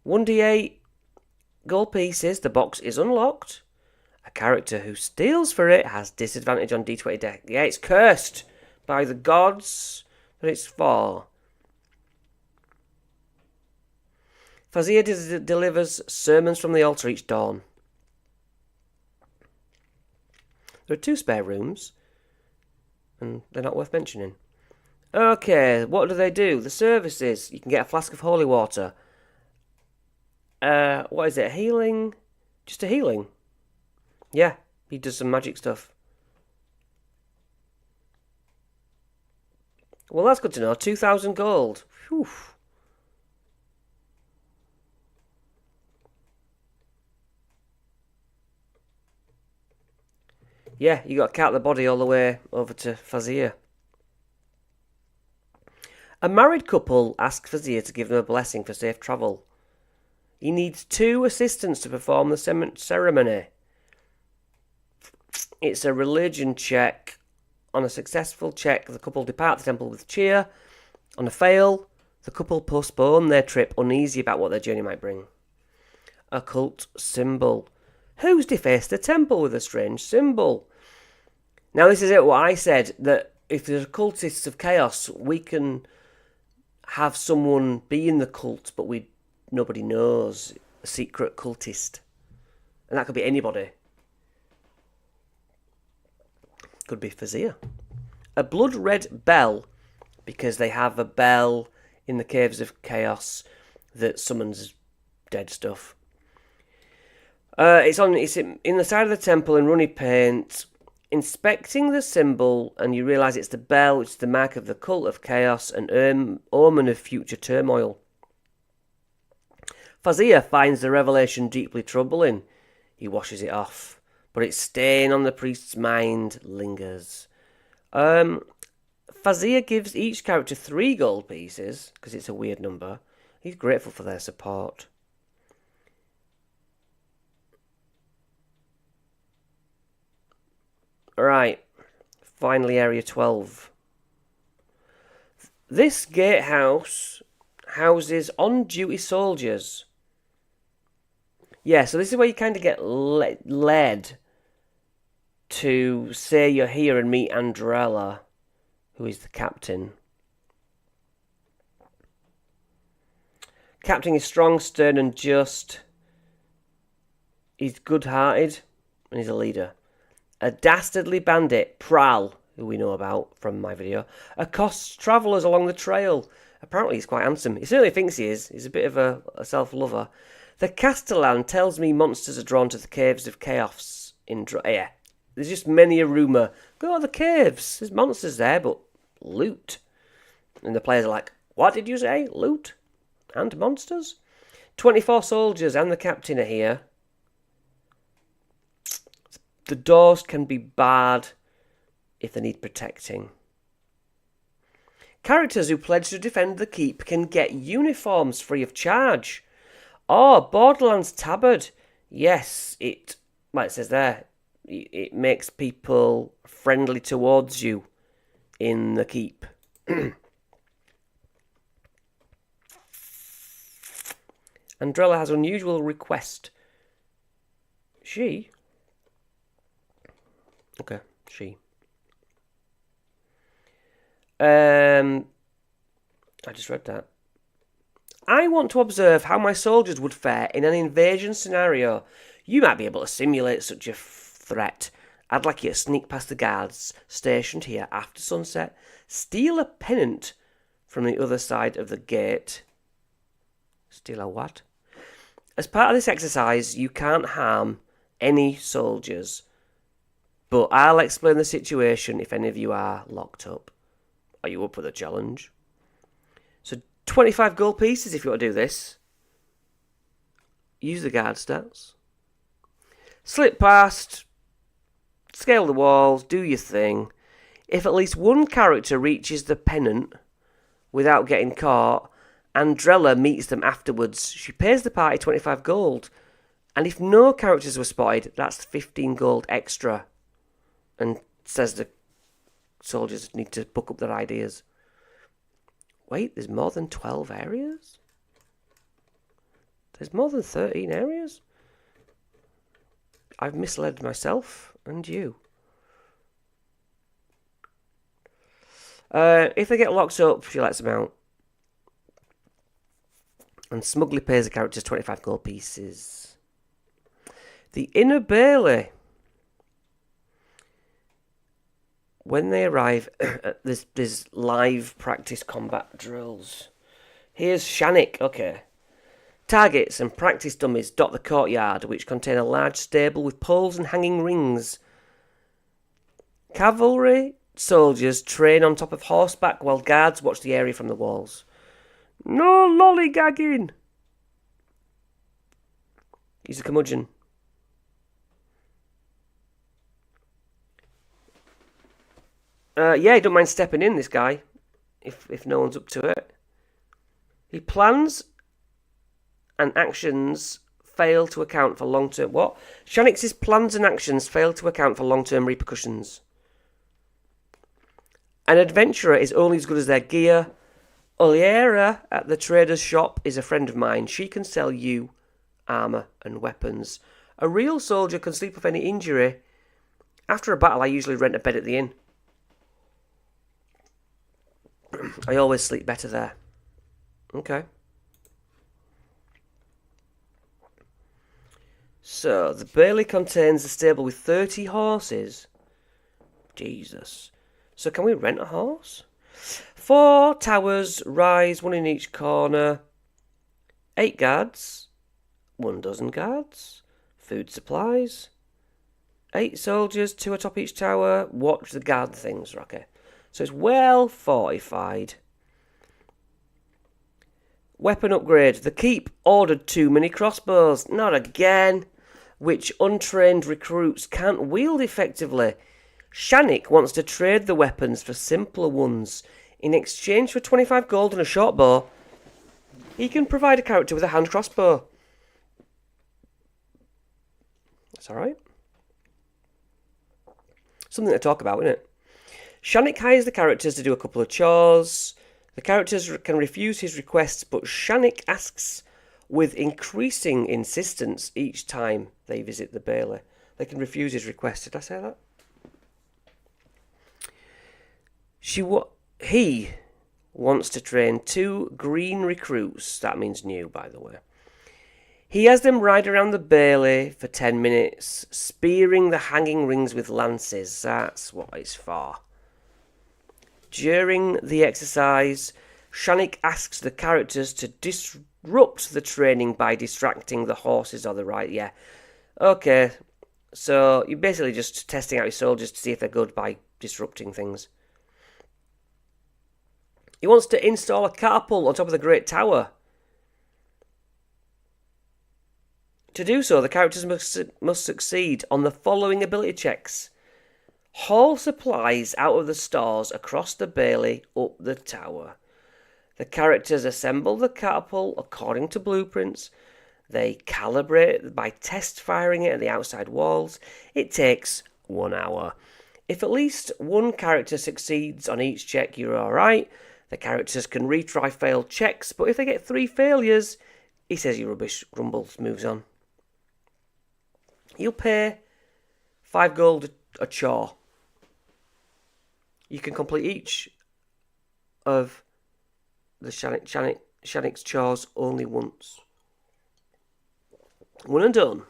1d8 gold pieces. The box is unlocked. A character who steals for it has disadvantage on d20 deck. Yeah, it's cursed by the gods that it's for. Fazia delivers sermons from the altar each dawn. There are 2 spare rooms, and they're not worth mentioning. Okay, what do they do? The services. You can get a flask of holy water. What is it? Healing? Just a healing. Yeah, he does some magic stuff. Well, that's good to know. 2,000 gold. Whew. Yeah, you got to cart the body all the way over to Fazir. A married couple ask Fazir to give them a blessing for safe travel. He needs 2 assistants to perform the ceremony. It's a religion check. On a successful check, the couple depart the temple with cheer. On a fail, the couple postpone their trip, uneasy about what their journey might bring. Occult symbol. Who's defaced the temple with a strange symbol? Now, this is it, what I said, that if there's cultists of chaos, we can have someone be in the cult, but nobody knows. A secret cultist. And that could be anybody. Could be Fazir. A blood red bell, because they have a bell in the caves of chaos that summons dead stuff. It's in the side of the temple in runny paint. Inspecting the symbol, and you realise it's the bell, which is the mark of the cult of chaos, an omen of future turmoil. Fazir finds the revelation deeply troubling. He washes it off, but its stain on the priest's mind lingers. Fazir gives each character 3 gold pieces, because it's a weird number. He's grateful for their support. Right, finally Area 12. This gatehouse houses on-duty soldiers. Yeah, so this is where you kind of get led to say you're here and meet Andrella, who is the captain. Captain is strong, stern and just. He's good-hearted and he's a leader. A dastardly bandit, Pral, who we know about from my video, accosts travellers along the trail. Apparently he's quite handsome. He certainly thinks he is. He's a bit of a self-lover. The Castellan tells me monsters are drawn to the caves of chaos. Yeah, there's just many a rumour. Go to the caves. There's monsters there, but loot. And the players are like, what did you say? Loot? And monsters? 24 soldiers and the captain are here. The doors can be barred if they need protecting. Characters who pledge to defend the keep can get uniforms free of charge. Oh, Borderlands tabard. Yes, it says there, it makes people friendly towards you in the keep. Andrella has unusual request. She? Okay, she. I just read that. I want to observe how my soldiers would fare in an invasion scenario. You might be able to simulate such a threat. I'd like you to sneak past the guards stationed here after sunset, steal a pennant from the other side of the gate. Steal a what? As part of this exercise, you can't harm any soldiers, but I'll explain the situation if any of you are locked up. Are you up for the challenge? So 25 gold pieces if you want to do this. Use the guard stats. Slip past, scale the walls, do your thing. If at least one character reaches the pennant without getting caught, Andrella meets them afterwards. She pays the party 25 gold. And if no characters were spotted, that's 15 gold extra. And says the soldiers need to book up their ideas. Wait, there's more than 12 areas? There's more than 13 areas? I've misled myself and you. If they get locked up, she lets them out. And smugly pays the characters 25 gold pieces. The Inner Bailey. When they arrive, there's live practice combat drills. Here's Shannik, okay. Targets and practice dummies dot the courtyard, which contain a large stable with poles and hanging rings. Cavalry soldiers train on top of horseback while guards watch the area from the walls. No lollygagging! He's a curmudgeon. Yeah, he don't mind stepping in, this guy, if no one's up to it. He plans and actions fail to account for long-term... What? Shannix's plans and actions fail to account for long-term repercussions. An adventurer is only as good as their gear. Oliera at the trader's shop is a friend of mine. She can sell you armour and weapons. A real soldier can sleep off any injury. After a battle, I usually rent a bed at the inn. I always sleep better there. Okay. So, the Bailey contains a stable with 30 horses. Jesus. So, can we rent a horse? 4 towers rise, 1 in each corner. 8 guards. 1 dozen guards. Food supplies. 8 soldiers, 2 atop each tower. Watch the guard things, Rocky. So it's well fortified. Weapon upgrade. The keep ordered 2 mini crossbows. Not again. Which untrained recruits can't wield effectively. Shannik wants to trade the weapons for simpler ones. In exchange for 25 gold and a short bow, he can provide a character with a hand crossbow. That's alright. Something to talk about, isn't it? Shannik hires the characters to do a couple of chores. The characters can refuse his requests, but Shannik asks with increasing insistence each time they visit the Bailey. They can refuse his request. Did I say that? He wants to train 2 green recruits. That means new, by the way. He has them ride around the Bailey for 10 minutes, spearing the hanging rings with lances. That's what it's for. During the exercise, Shannik asks the characters to disrupt the training by distracting the horses or the rider. Yeah. Okay. So you're basically just testing out your soldiers to see if they're good by disrupting things. He wants to install a catapult on top of the Great Tower. To do so, the characters must succeed on the following ability checks. Haul supplies out of the stores across the Bailey up the tower. The characters assemble the catapult according to blueprints. They calibrate it by test firing it at the outside walls. It takes 1 hour. If at least 1 character succeeds on each check, you're alright. The characters can retry failed checks, but if they get 3 failures, he says you're rubbish. Grumbles, moves on. You'll pay 5 gold a chore. You can complete each of the Shannik's chores only once. 1 and done.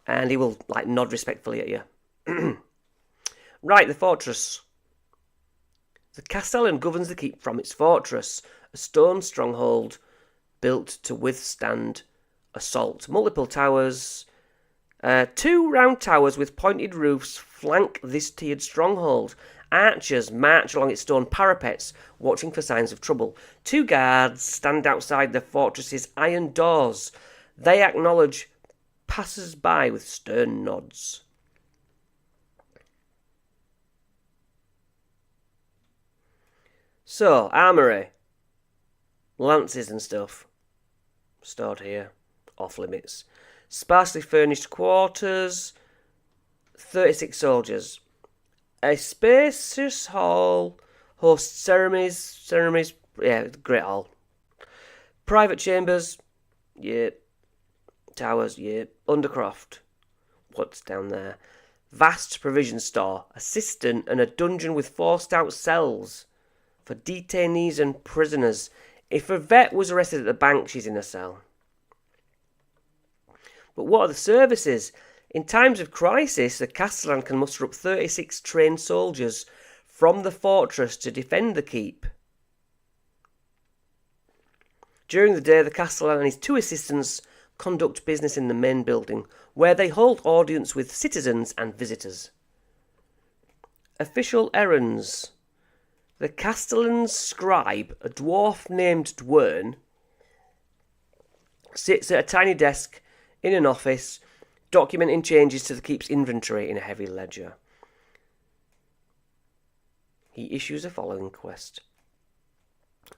And he will nod respectfully at you. Right, the fortress. The castellan governs the keep from its fortress, a stone stronghold built to withstand assault. Multiple towers. 2 round towers with pointed roofs flank this tiered stronghold. Archers march along its stone parapets, watching for signs of trouble. 2 guards stand outside the fortress's iron doors. They acknowledge passers-by with stern nods. So, armoury. Lances and stuff. Stored here. Off limits. Sparsely furnished quarters. 36 soldiers. A spacious hall hosts ceremonies, yeah, great hall. Private chambers, yep. Towers, yep. Undercroft, what's down there? Vast provision store, a cistern and a dungeon with 4 stout cells for detainees and prisoners. If a vet was arrested at the bank, she's in a cell. But what are the services? In times of crisis, the Castellan can muster up 36 trained soldiers from the fortress to defend the keep. During the day, the Castellan and his 2 assistants conduct business in the main building, where they hold audience with citizens and visitors. Official errands. The Castellan's scribe, a dwarf named Dwern, sits at a tiny desk in an office, documenting changes to the keep's inventory in a heavy ledger. He issues a following quest.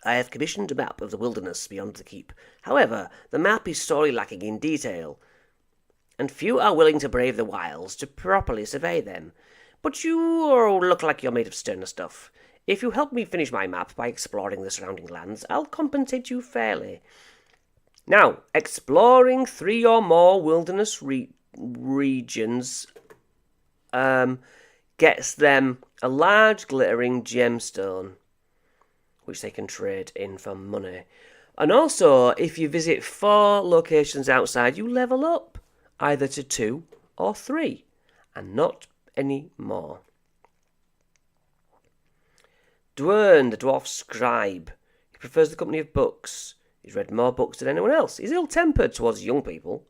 I have commissioned a map of the wilderness beyond the keep. However, the map is sorely lacking in detail, and few are willing to brave the wilds to properly survey them. But you look like you're made of sterner stuff. If you help me finish my map by exploring the surrounding lands, I'll compensate you fairly. Now, exploring 3 or more wilderness regions gets them a large glittering gemstone, which they can trade in for money. And also, if you visit 4 locations outside, you level up, either to 2 or 3, and not any more. Dwern, the dwarf scribe. He prefers the company of books. He's read more books than anyone else. He's ill-tempered towards young people.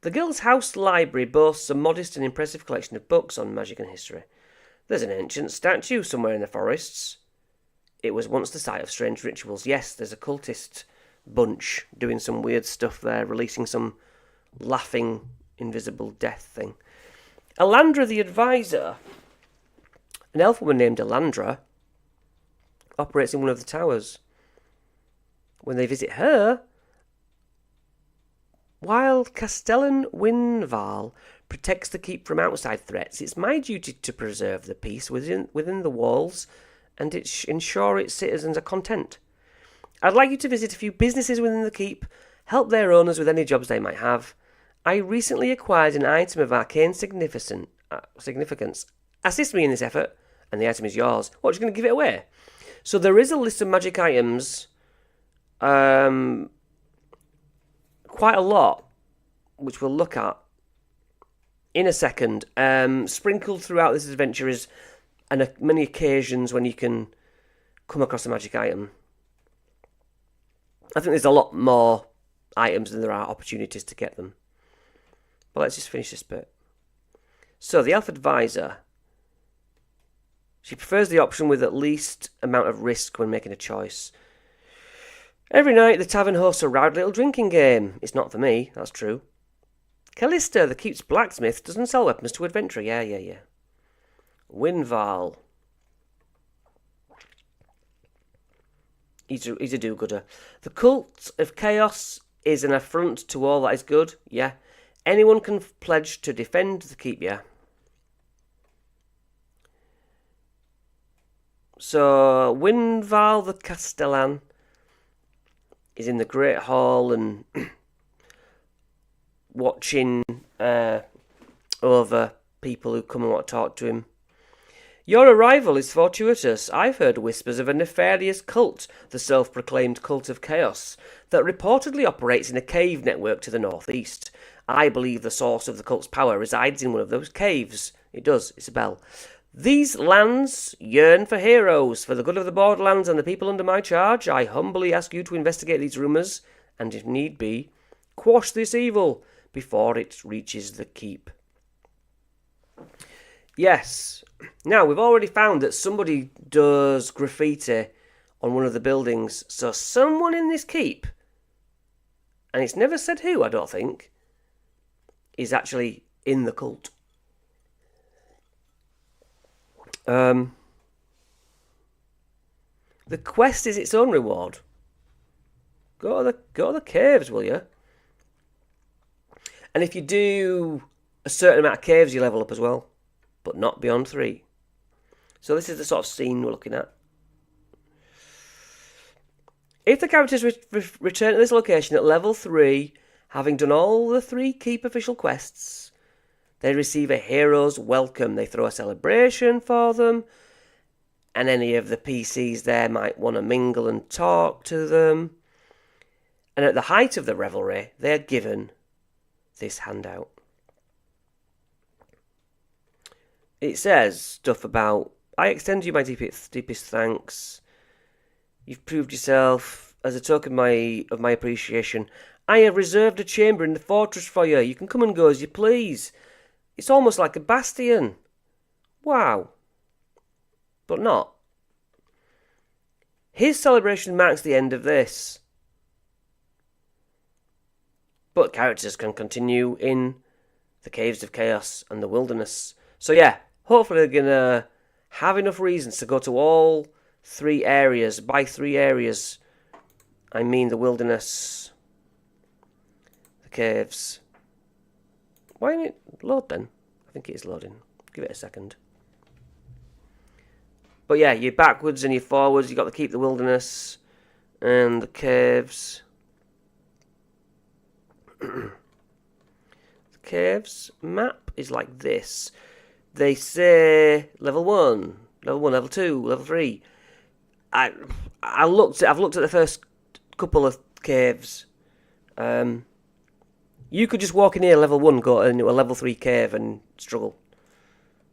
The guild's house library boasts a modest and impressive collection of books on magic and history. There's an ancient statue somewhere in the forests. It was once the site of strange rituals. Yes, there's a cultist bunch doing some weird stuff there, releasing some laughing, invisible death thing. Alandra the Advisor, an elf woman named Alandra, operates in one of the towers. When they visit her, while Castellan Winval protects the keep from outside threats, it's my duty to preserve the peace within the walls and ensure its citizens are content. I'd like you to visit a few businesses within the keep, help their owners with any jobs they might have. I recently acquired an item of arcane significance. Assist me in this effort, and the item is yours. What, you're going to give it away? So there is a list of magic items, quite a lot, which we'll look at in a second. Sprinkled throughout this adventure is many occasions when you can come across a magic item. I think there's a lot more items than there are opportunities to get them. But let's just finish this bit. So, the elf advisor. She prefers the option with at least amount of risk when making a choice. Every night, the tavern hosts a rowdy little drinking game. It's not for me, that's true. Callista, the keep's blacksmith, doesn't sell weapons to adventure. Yeah. Winval. He's a do-gooder. The cult of chaos is an affront to all that is good. Yeah. Anyone can pledge to defend the keep. Yeah. So, Winval the Castellan is in the Great Hall and watching over people who come and want to talk to him. Your arrival is fortuitous. I've heard whispers of a nefarious cult, the self-proclaimed cult of chaos, that reportedly operates in a cave network to the northeast. I believe the source of the cult's power resides in one of those caves. It does, Isabel. These lands yearn for heroes. For the good of the Borderlands and the people under my charge, I humbly ask you to investigate these rumours, and if need be, quash this evil before it reaches the keep. Yes. Now, we've already found that somebody does graffiti on one of the buildings. So someone in this keep, and it's never said who, I don't think, is actually in the cult. The quest is its own reward. Go to the caves, will you? And if you do a certain amount of caves, you level up as well, but not beyond 3. So this is the sort of scene we're looking at. If the characters return to this location at level 3, having done all the 3 keep official quests, they receive a hero's welcome. They throw a celebration for them, and any of the PCs there might want to mingle and talk to them. And at the height of the revelry, they are given this handout. It says stuff about, I extend you my deepest thanks. You've proved yourself. As a token of my appreciation, I have reserved a chamber in the fortress for you. You can come and go as you please. It's almost like a bastion. Wow. But not. His celebration marks the end of this. But characters can continue in the Caves of Chaos and the Wilderness. So yeah, hopefully they're going to have enough reasons to go to all 3 areas. By 3 areas, I mean the Wilderness, the Caves. Why didn't it load then? I think it is loading. Give it a second. But yeah, you're backwards and you're forwards. You've got to keep the Wilderness and the Caves. The Caves map is like this. They say level 1, level 2, level 3. I've looked at the first couple of caves. You could just walk in here level 1, go into a level 3 cave and struggle.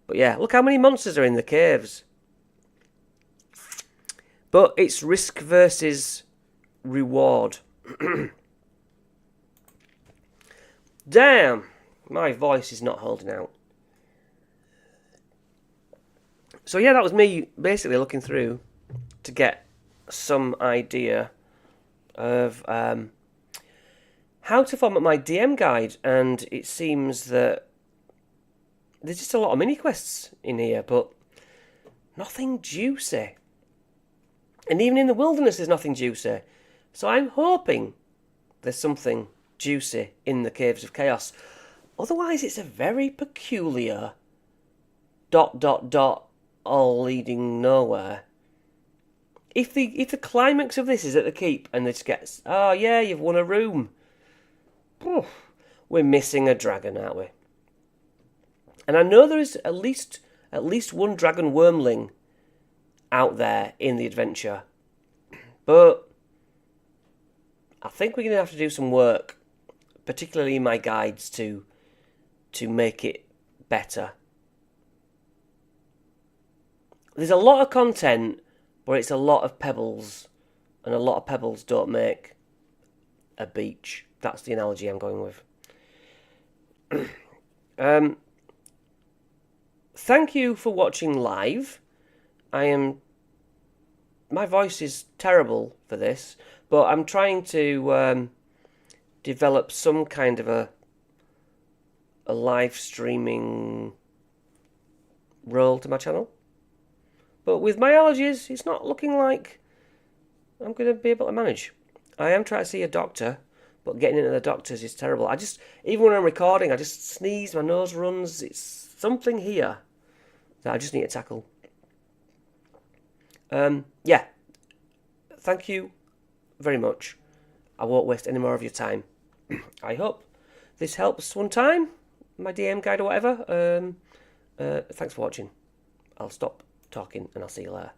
But yeah, look how many monsters are in the caves. But it's risk versus reward. Damn, my voice is not holding out. So yeah, that was me basically looking through to get some idea of how to format my DM guide, and it seems that there's just a lot of mini quests in here, but nothing juicy. And even in the Wilderness, there's nothing juicy. So I'm hoping there's something juicy in the Caves of Chaos. Otherwise, it's a very peculiar ... all leading nowhere. If the climax of this is at the keep and this gets, oh yeah, you've won a room. We're missing a dragon, aren't we? And I know there is at least one dragon wormling out there in the adventure. But I think we're going to have to do some work, particularly in my guides, to make it better. There's a lot of content, but it's a lot of pebbles, and a lot of pebbles don't make a beach. That's the analogy I'm going with. Thank you for watching live. My voice is terrible for this, but I'm trying to develop some kind of a live streaming role to my channel. But with my allergies, it's not looking like I'm going to be able to manage. I am trying to see a doctor, but getting into the doctors is terrible. Even when I'm recording, I just sneeze, my nose runs. It's something here that I just need to tackle. Yeah. Thank you very much. I won't waste any more of your time. I hope this helps one time, my DM guide or whatever. Thanks for watching. I'll stop talking and I'll see you later.